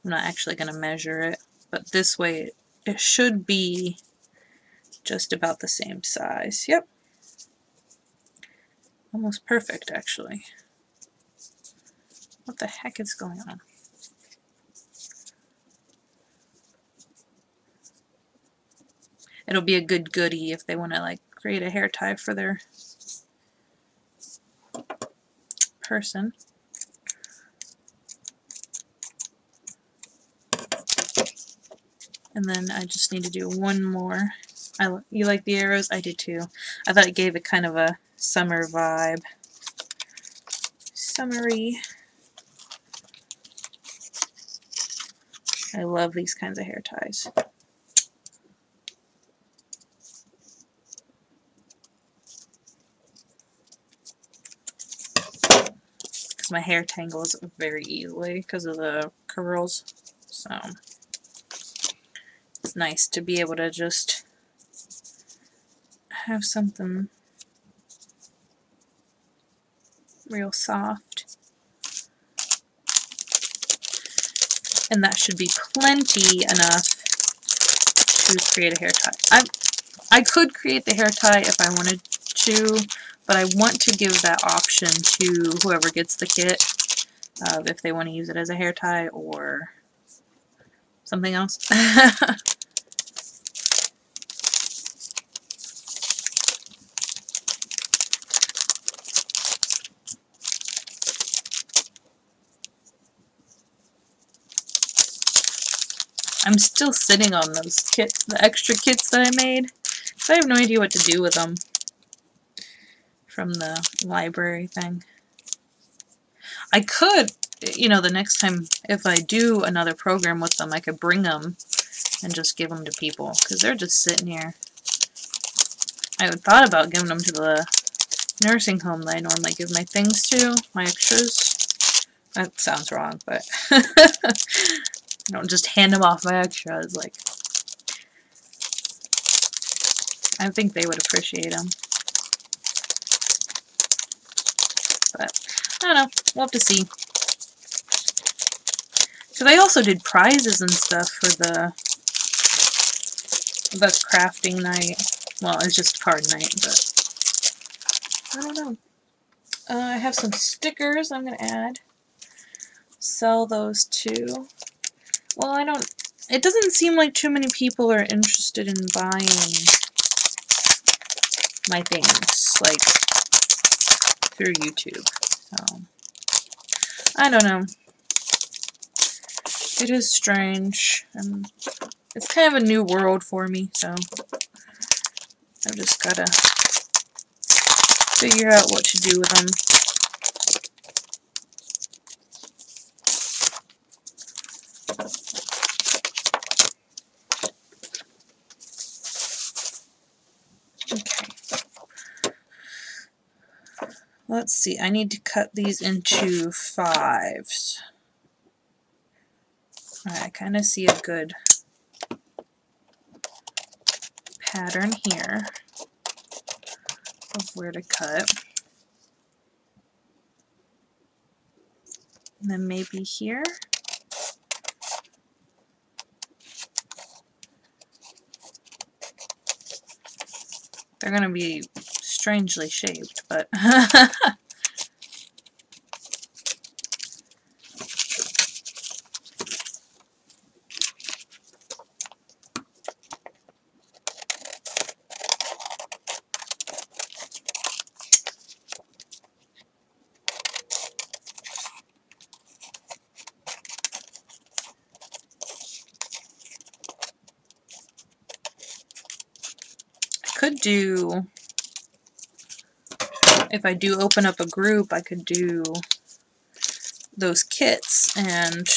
I'm not actually going to measure it, but this way it should be just about the same size. Yep. Almost perfect, actually. What the heck is going on? It'll be a good goodie if they want to like create a hair tie for their person. And then I just need to do one more. You like the arrows? I did too. I thought it gave it kind of a summer vibe. Summery. I love these kinds of hair ties. Because my hair tangles very easily because of the curls. So it's nice to be able to just have something real soft. And that should be plenty enough to create a hair tie. I could create the hair tie if I wanted to, but I want to give that option to whoever gets the kit if they want to use it as a hair tie or something else. I'm still sitting on those kits, the extra kits that I made, because I have no idea what to do with them from the library thing. I could, you know, the next time if I do another program with them, I could bring them and just give them to people, because they're just sitting here. I had thought about giving them to the nursing home that I normally give my things to, my extras. That sounds wrong, but I don't just hand them off my extras. Like, I think they would appreciate them. But I don't know. We'll have to see. Because I also did prizes and stuff for the crafting night. Well, it's just card night, but I don't know. I have some stickers I'm going to add. Sell those too. Well, I don't... It doesn't seem like too many people are interested in buying my things, like, through YouTube. So, I don't know. It is strange, and it's kind of a new world for me, so I've just gotta figure out what to do with them. Okay. Let's see, I need to cut these into 5s. I kind of see a good pattern here of where to cut. And then maybe here. They're going to be strangely shaped, but could do, if I do open up a group, I could do those kits, and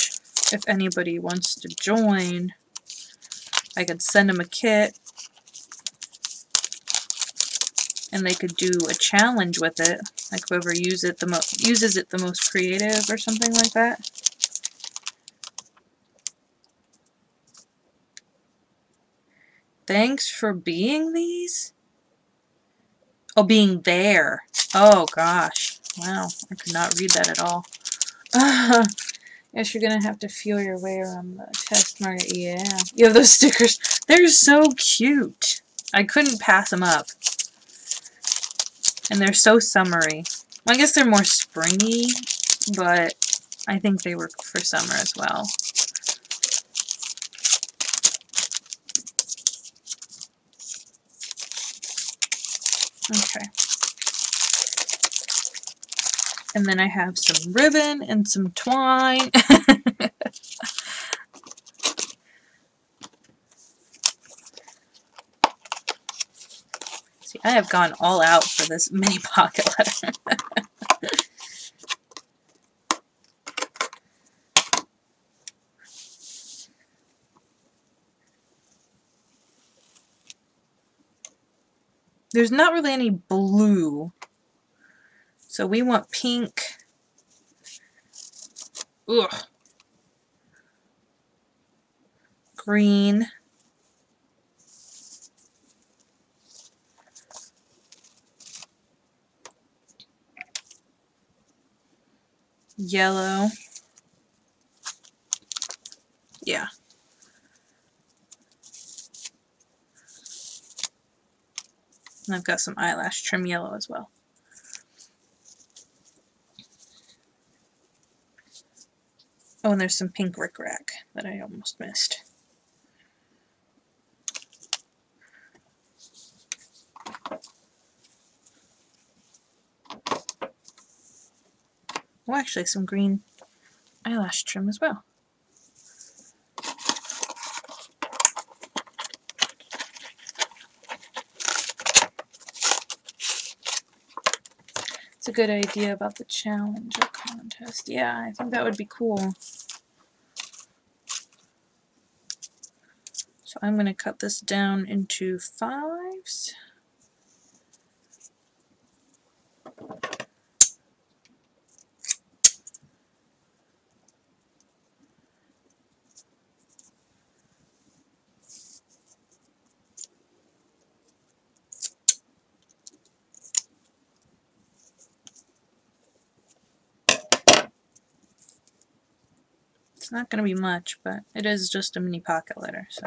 if anybody wants to join, I could send them a kit, and they could do a challenge with it, like whoever uses it the most creative or something like that. Thanks for being these? Oh, being there. Oh gosh. Wow, I could not read that at all. Guess you're gonna have to feel your way around the test market. Yeah. You have those stickers. They're so cute. I couldn't pass them up. And they're so summery. Well, I guess they're more springy, but I think they work for summer as well. Okay. And then I have some ribbon and some twine. See, I have gone all out for this mini pocket letter. There's not really any blue, so we want pink. Ugh. Green. Yellow. Yeah. And I've got some eyelash trim yellow as well. Oh, and there's some pink rickrack that I almost missed. Oh, actually some green eyelash trim as well. It's a good idea about the challenge or contest. Yeah, I think that would be cool. So I'm going to cut this down into 5s. It's not going to be much, but it is just a mini pocket letter, so.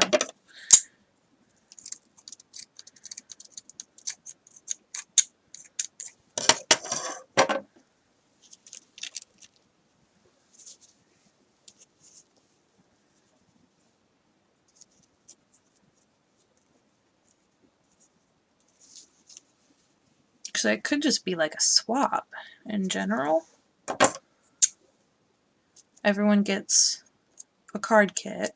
Because it could just be like a swap in general. Everyone gets a card kit,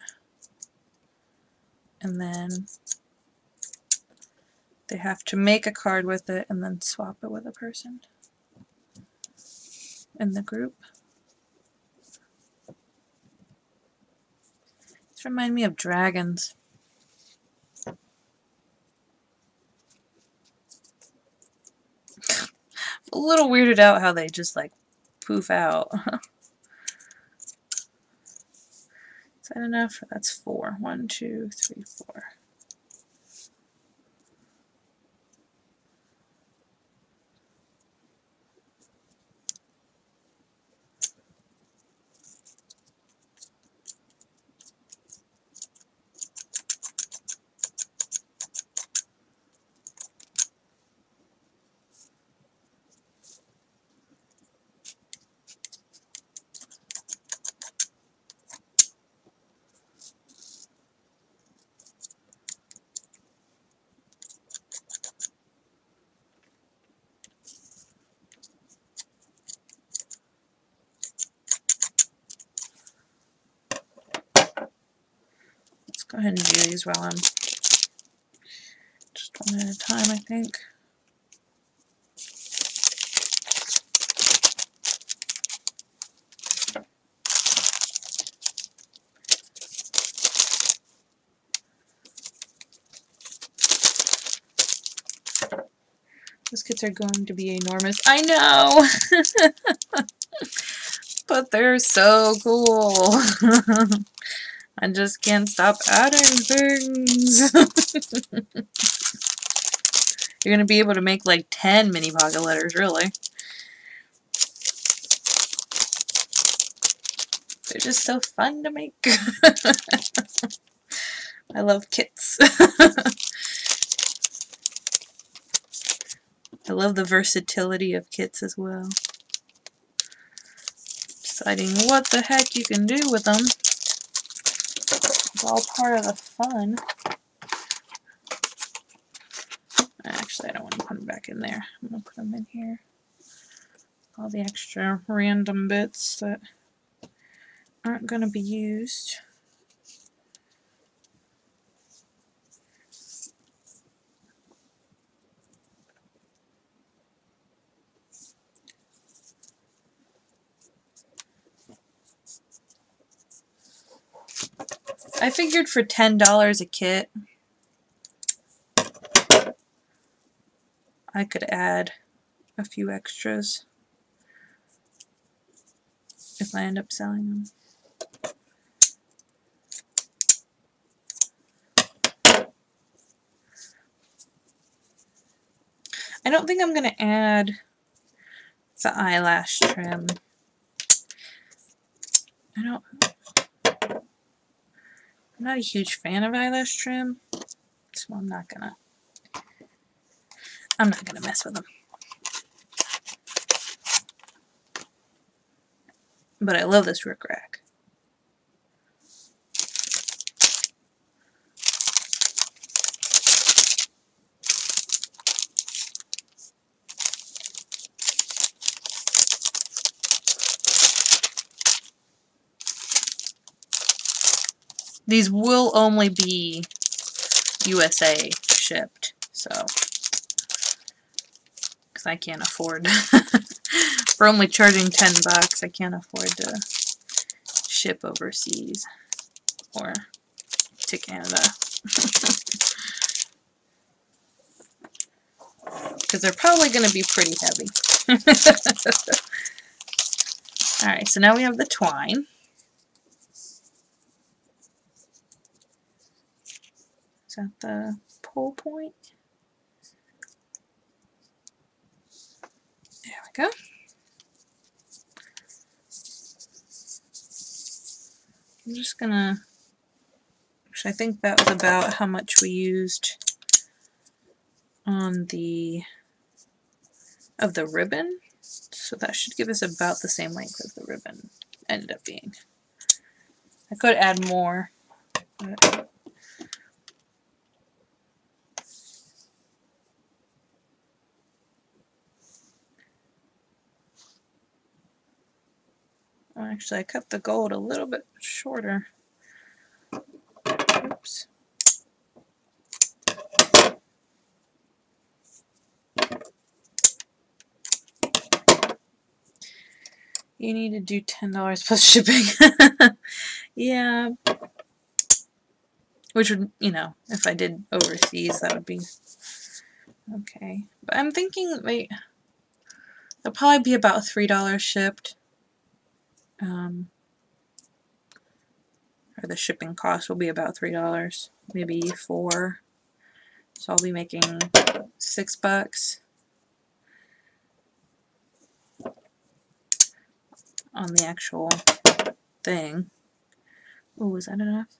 and then they have to make a card with it and then swap it with a person in the group. These remind me of dragons. A little weirded out how they just like poof out. Is that enough? That's 4. 1, 2, 3, 4. Let's go ahead and do these while I'm just One at a time, I think. Those kits are going to be enormous. I know! But they're so cool. I just can't stop adding things. You're going to be able to make like 10 mini pocket letters, really. They're just so fun to make. I love kits. I love the versatility of kits as well. Deciding what the heck you can do with them. It's all part of the fun. Actually, I don't want to put them back in there. I'm going to put them in here. All the extra random bits that aren't going to be used. I figured for $10 a kit, I could add a few extras if I end up selling them. I don't think I'm going to add the eyelash trim. I'm not a huge fan of eyelash trim, so I'm not gonna mess with them. But I love this rickrack. These will only be USA shipped, so because I can't afford for only charging $10, I can't afford to ship overseas or to Canada. Because they're probably going to be pretty heavy. Alright, so now we have the twine. Is that the pole point? There we go. I'm just gonna, actually I think that was about how much we used on the ribbon. So that should give us about the same length as the ribbon ended up being. I could add more, but actually I cut the gold a little bit shorter. Oops. You need to do $10 plus shipping. Yeah. Which would, you know, if I did overseas, that would be okay. But I'm thinking, wait, it'll probably be about $3 shipped. Or the shipping cost will be about $3, maybe $4. So I'll be making $6 on the actual thing. Oh, is that enough?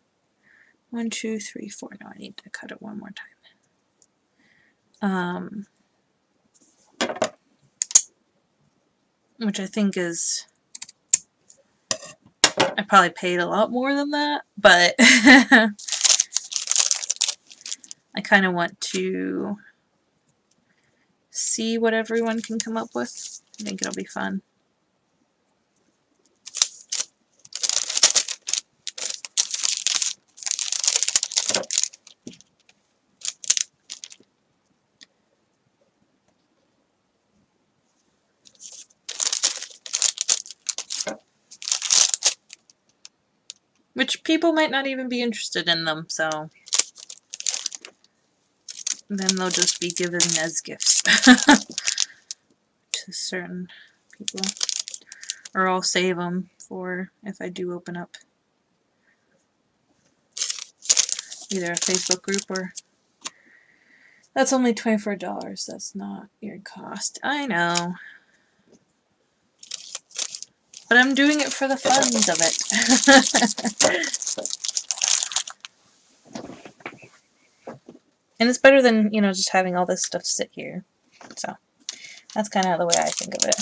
1, 2, 3, 4. No, I need to cut it one more time. Which I think is, I probably paid a lot more than that, but I kind of want to see what everyone can come up with. I think it'll be fun. which people might not even be interested in them, so then they'll just be given as gifts to certain people. Or I'll save them for if I do open up either a Facebook group or... That's only $24. That's not your cost. I know. But I'm doing it for the fun of it. And it's better than, you know, just having all this stuff sit here. So, that's kind of the way I think of it.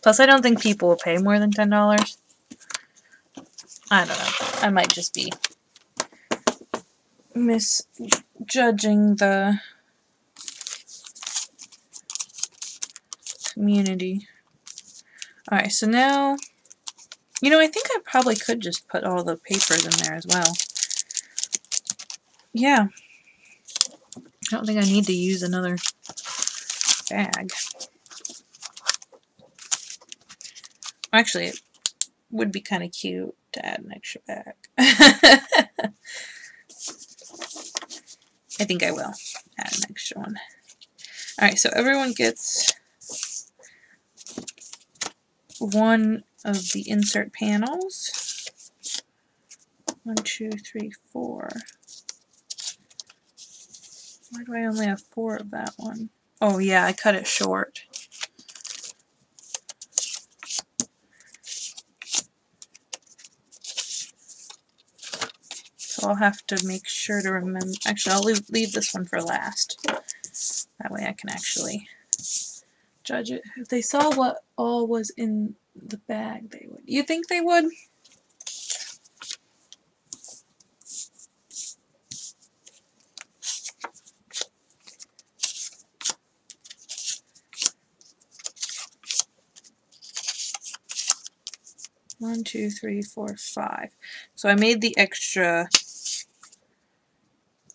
Plus, I don't think people will pay more than $10. I don't know. I might just be misjudging the community. Alright, so now, you know, I think I probably could just put all the papers in there as well. Yeah. I don't think I need to use another bag. Actually, it would be kind of cute to add an extra bag. I think I will add an extra one. Alright, so everyone gets one of the insert panels. 1, 2, 3, 4. Why do I only have 4 of that one? Oh yeah, I cut it short. So I'll have to make sure to remember. Actually, I'll leave this one for last. That way I can actually judge it. If they saw what all was in the bag, they would. You think they would? One, 2, 3, 4, 5. So I made the extra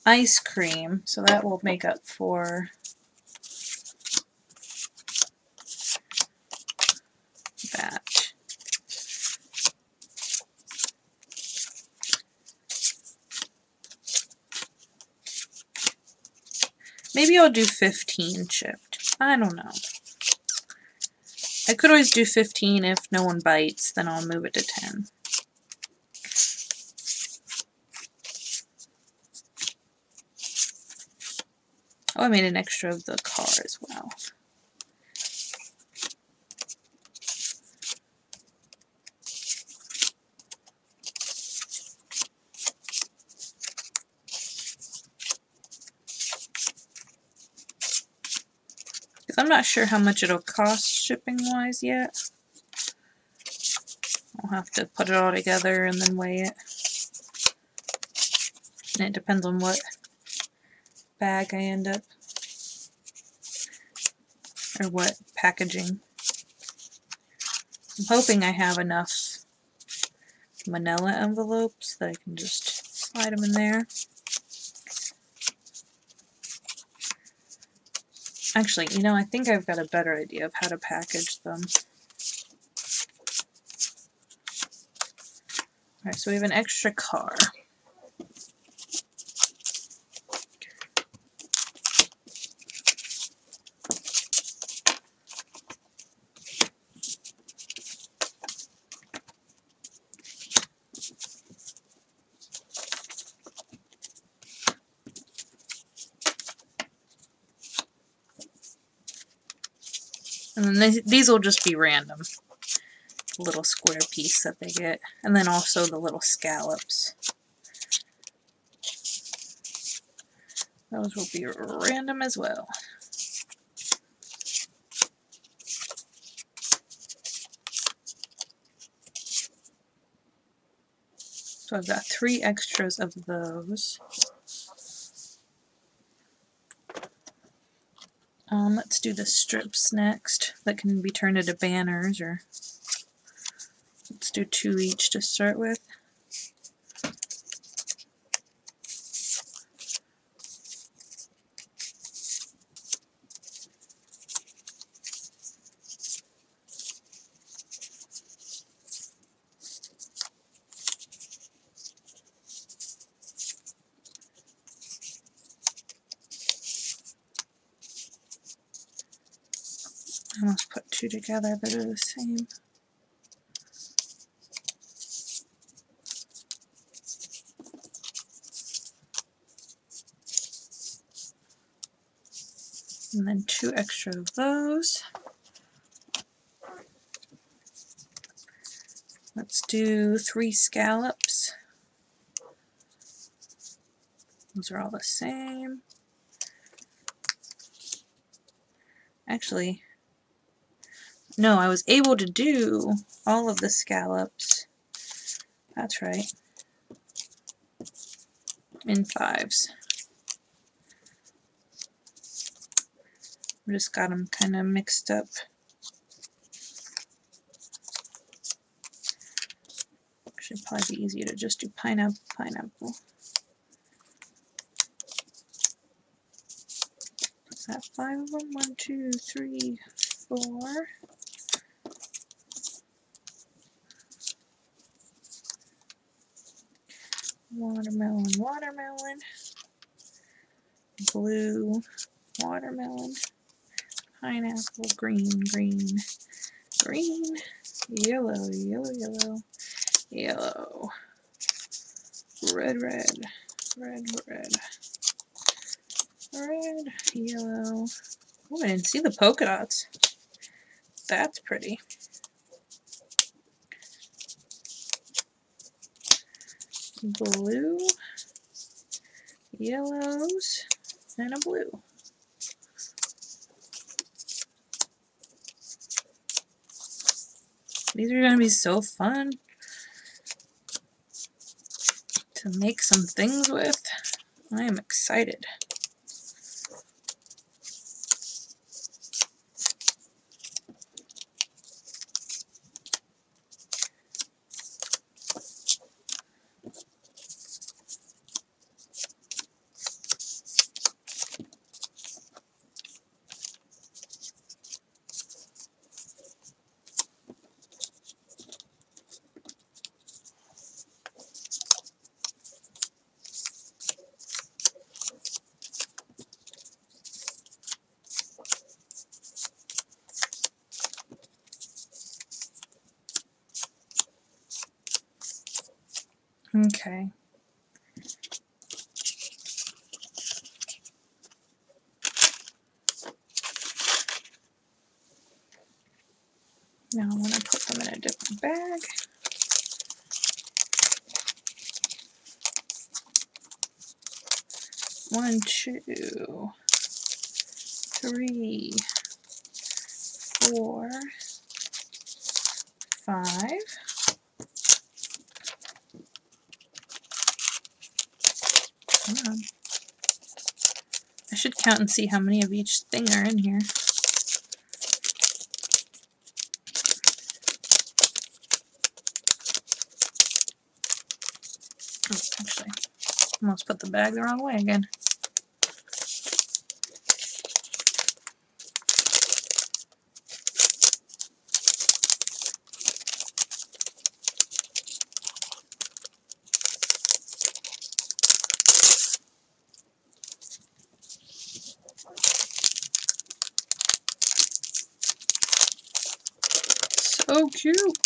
ice cream, so that will make up for that. Maybe I'll do 15 chipped. I don't know. I could always do 15 if no one bites, then I'll move it to 10. Oh, I made an extra of the car as well. Because I'm not sure how much it'll cost shipping-wise yet. I'll have to put it all together and then weigh it. And it depends on what bag I end up, or what packaging. I'm hoping I have enough manila envelopes that I can just slide them in there. Actually, you know, I think I've got a better idea of how to package them. Alright, so we have an extra car. And then these will just be random. Little square piece that they get. And then also the little scallops. Those will be random as well. So I've got 3 extras of those. Let's do the strips next that can be turned into banners, or let's do 2 each to start with. two together that are the same. And then 2 extra of those. Let's do 3 scallops. Those are all the same. Actually, no, I was able to do all of the scallops. That's right. In 5s. We just got them kind of mixed up. Should probably be easier to just do pineapple, pineapple. Is that 5 of them? 1, 2, 3, 4. Watermelon, watermelon. Blue, watermelon. Pineapple, green, green, green. Yellow, yellow, yellow. Yellow. Red, red. Red, red. Red, yellow. Oh, I didn't see the polka dots. That's pretty. Blue, yellows, and a blue. These are going to be so fun to make some things with. I am excited. Okay. Now I want to put them in a different bag. One, 2, 3, 4, 5. Come on. I should count and see how many of each thing are in here. Oh, actually, almost put the bag the wrong way again. So cute.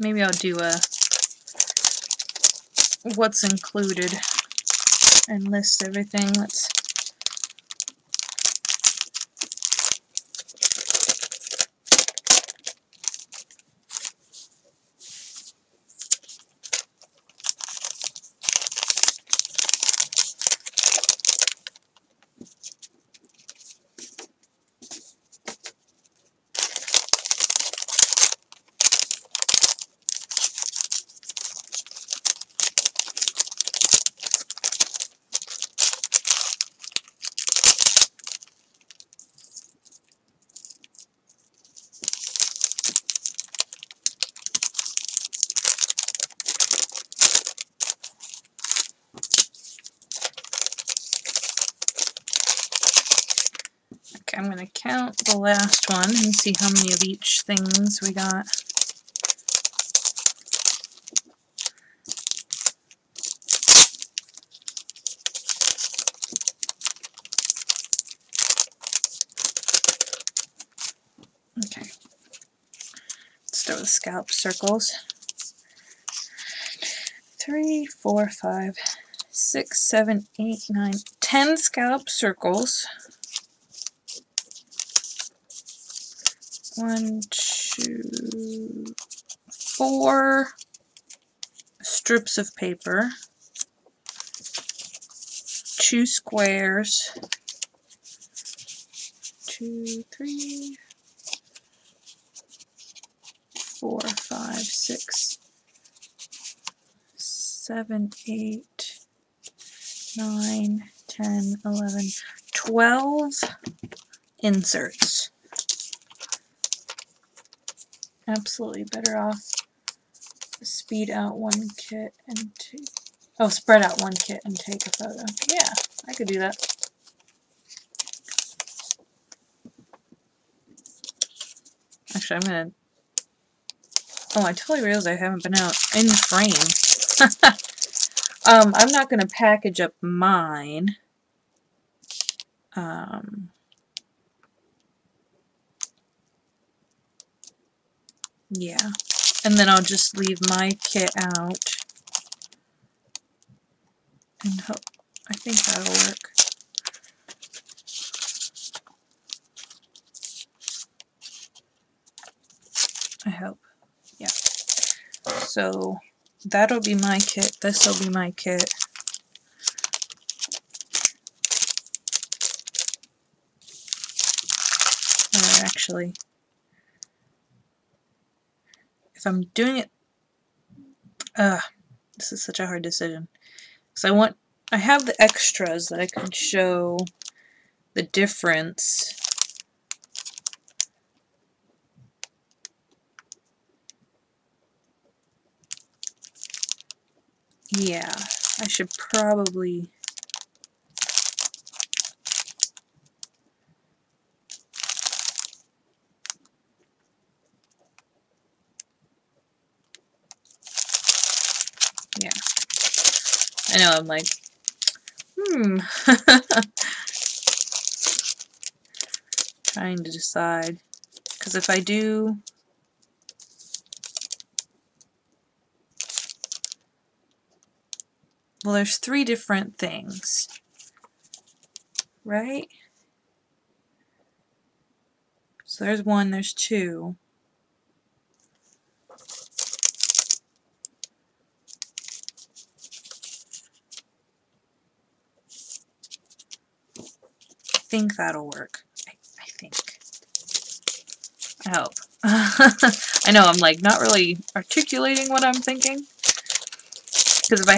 Maybe I'll do a what's included and list everything. Let's Okay, I'm going to count the last one and see how many of each things we got. Okay, let's start with scallop circles. 3, 4, 5, 6, 7, 8, 9, 10 scallop circles. 1, 2, 4 strips of paper, 2 squares, 2, 3, 4, 5, 6, 7, 8, 9, 10, 11, 12 inserts. Absolutely better off speed out one kit and take, oh, spread out one kit and take a photo. Yeah, I could do that. Actually, I'm gonna, oh, I totally realized I haven't been out in frame. I'm not gonna package up mine. Yeah, and then I'll just leave my kit out and hope, I think that'll work. I hope. Yeah. So that'll be my kit. This'll be my kit. Or actually, if I'm doing it, this is such a hard decision. Because I have the extras that I can show the difference. Yeah, I should probably. Yeah. I know, I'm like, trying to decide. Because if I do, well, there's 3 different things, right? So there's 1, there's 2. I think that'll work. I think. I hope. I know I'm like not really articulating what I'm thinking. Because if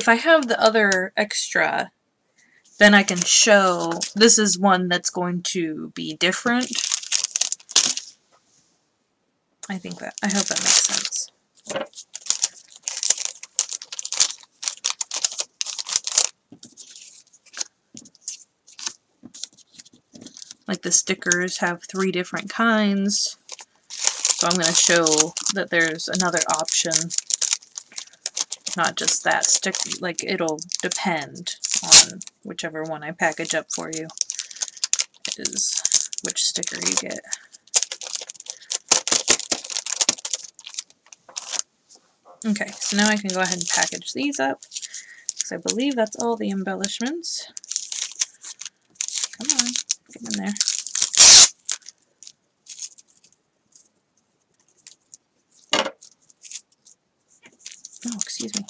I have the other extra, then I can show this is one that's going to be different. I hope that makes sense. Like the stickers have 3 different kinds. So I'm going to show that there's another option. Not just that stick, like it'll depend on whichever one I package up for you is which sticker you get. Okay, so now I can go ahead and package these up because I believe that's all the embellishments. Come on, get in there. Oh, excuse me.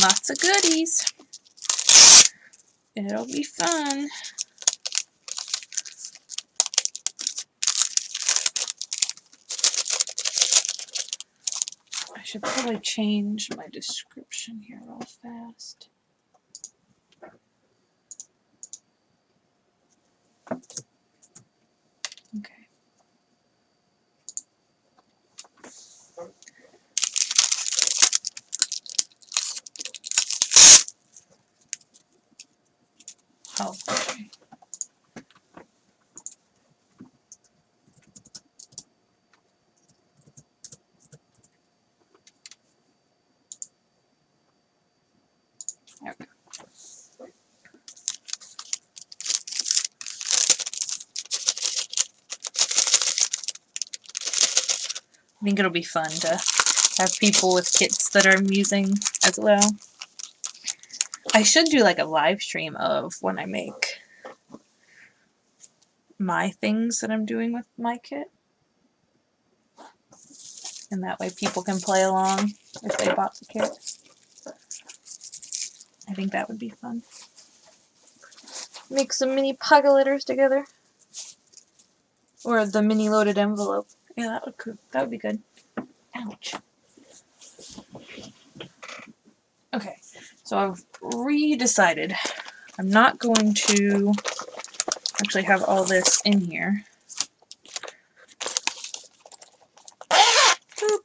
Lots of goodies. It'll be fun. I should probably change my description here real fast. Oh, okay. There we go. I think it'll be fun to have people with kits that are amusing as well. I should do like a live stream of when I make my things that I'm doing with my kit. And that way people can play along if they bought the kit. I think that would be fun. Make some mini pocket letters together. Or the mini loaded envelope. Yeah, that would be good. Ouch. Okay, so I've re-decided. I'm not going to actually have all this in here. Boop.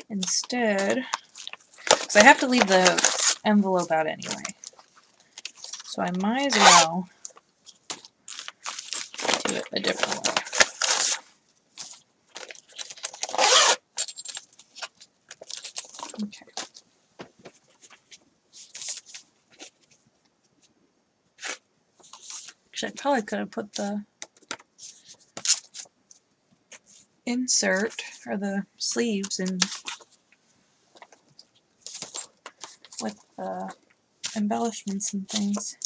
Instead, because I have to leave the envelope out anyway. So I might as well do it a different way. Okay. Actually, I probably could have put the insert or the sleeves in with the embellishments and things.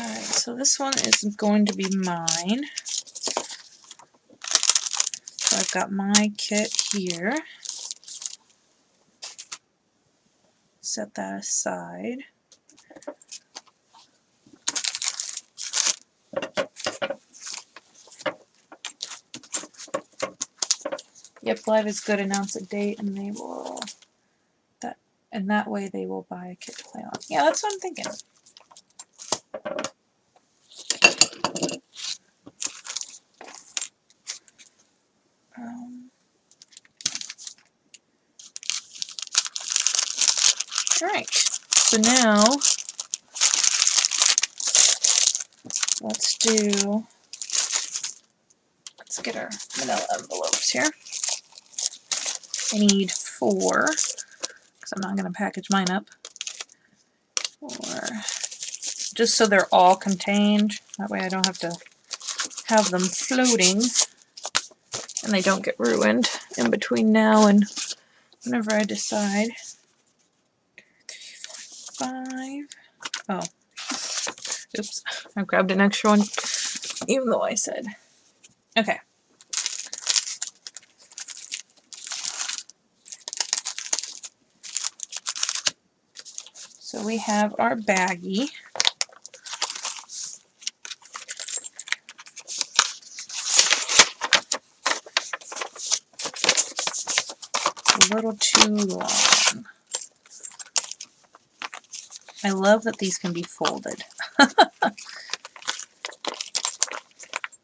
Alright, so this one is going to be mine. So I've got my kit here. Set that aside. Yep, Live is good. Announce a date, and they will that way they will buy a kit to play on. Yeah, that's what I'm thinking. Alright, so now let's get our manila envelopes here. I need 4, because I'm not going to package mine up. 4, just so they're all contained. That way I don't have to have them floating and they don't get ruined in between now and whenever I decide. 5. Oh, oops, I grabbed an extra one, even though I said. Okay. So we have our baggie. A little too long. I love that these can be folded.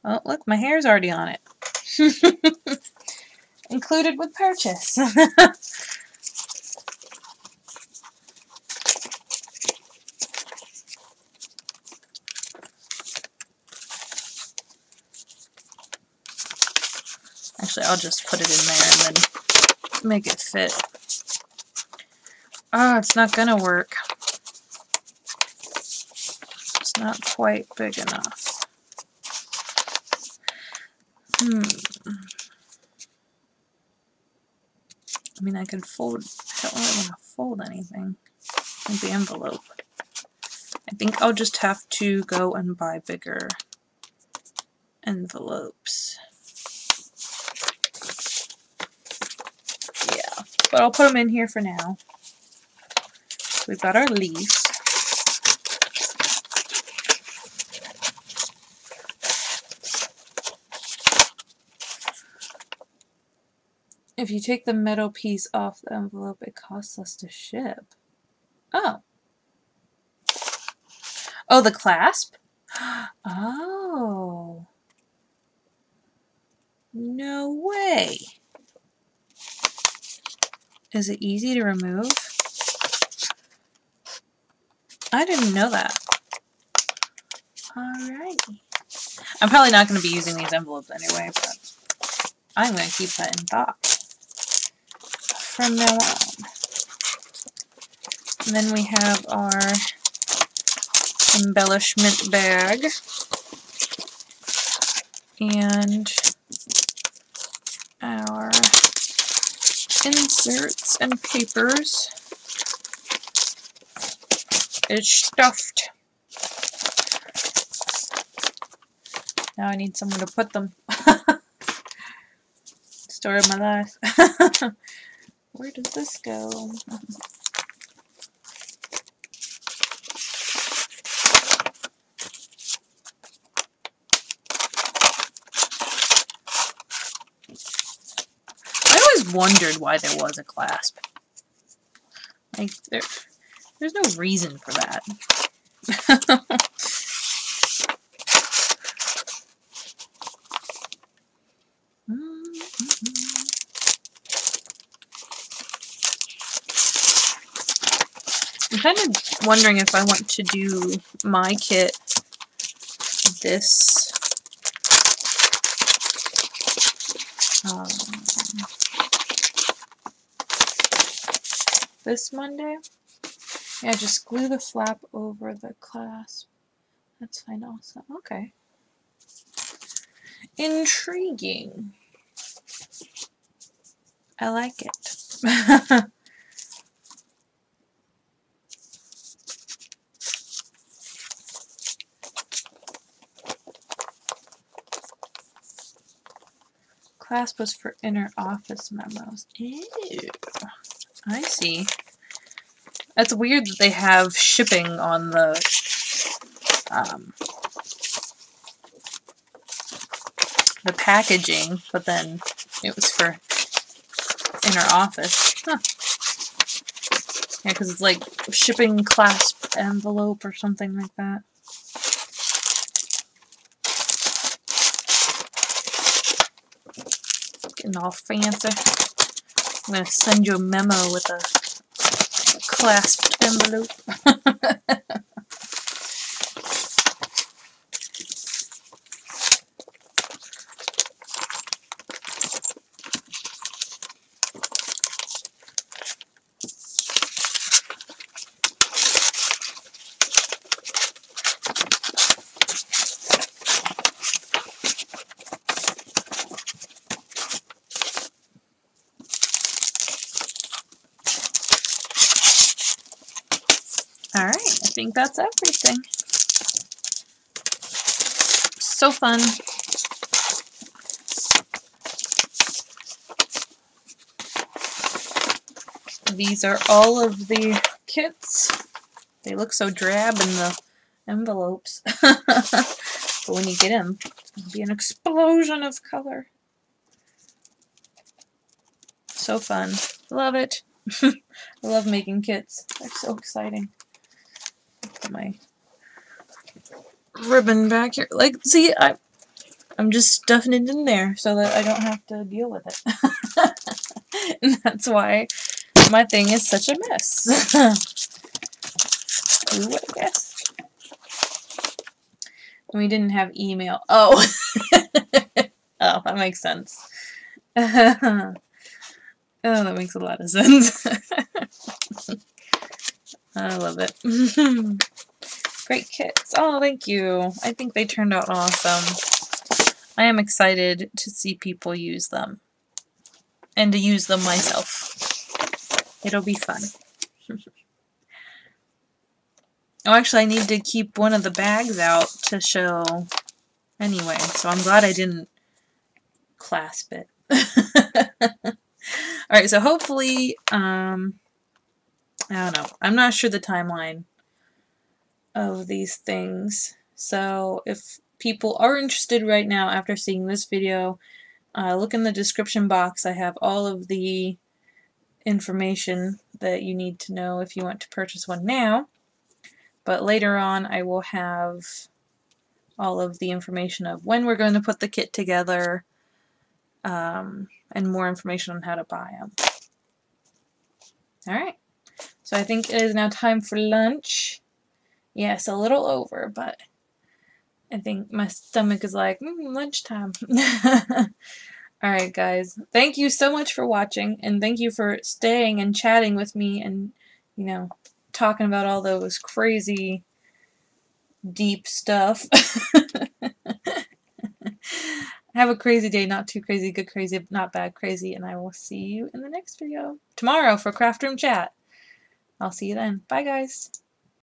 Oh, look, my hair's already on it. Included with purchase. Actually, I'll just put it in there and then make it fit. Oh, it's not gonna work. It's not quite big enough. I mean, I could fold. I don't really want to fold anything. Like the envelope. I think I'll just have to go and buy bigger envelopes. Yeah, but I'll put them in here for now. We've got our leaf. If you take the metal piece off the envelope, it costs less to ship. Oh. Oh, the clasp? Oh. No way. Is it easy to remove? I didn't know that. Alrighty. I'm probably not going to be using these envelopes anyway, but I'm going to keep that in thought from now on. And then we have our embellishment bag and our inserts and papers is stuffed. Now I need somewhere to put them. Story of my life. Where does this go? I always wondered why there was a clasp. Like, there's no reason for that. I'm kind of wondering if I want to do my kit this this Monday. Yeah, just glue the flap over the clasp. That's fine also. Okay. Intriguing. I like it. Clasp was for inner office memos. Ew. I see. That's weird that they have shipping on the packaging, but then it was for inner office. Huh. Yeah, because it's like shipping clasp envelope or something like that. Getting all fancy. I'm going to send you a memo with a clasped envelope. Alright, I think that's everything. So fun. These are all of the kits. They look so drab in the envelopes. But when you get them, it'll be an explosion of color. So fun. Love it. I love making kits. They're so exciting. Put my ribbon back here. Like, see, I'm just stuffing it in there so that I don't have to deal with it. And that's why my thing is such a mess. Who would have guessed? We didn't have email. Oh. Oh, that makes sense. Oh, that makes a lot of sense. I love it. Great kits. Oh, thank you. I think they turned out awesome. I am excited to see people use them. And to use them myself. It'll be fun. Oh, actually, I need to keep one of the bags out to show anyway. So I'm glad I didn't clasp it. Alright, so hopefully, I don't know. I'm not sure the timeline of these things. So if people are interested right now after seeing this video, look in the description box. I have all of the information that you need to know if you want to purchase one now. But later on I will have all of the information of when we're going to put the kit together, and more information on how to buy them. Alright, so I think it is now time for lunch. Yes, a little over, but I think my stomach is like, lunchtime. Alright guys, thank you so much for watching, and thank you for staying and chatting with me and, you know, talking about all those crazy, deep stuff. Have a crazy day, not too crazy, good crazy, not bad crazy, and I will see you in the next video. Tomorrow for Craft Room Chat. I'll see you then. Bye guys.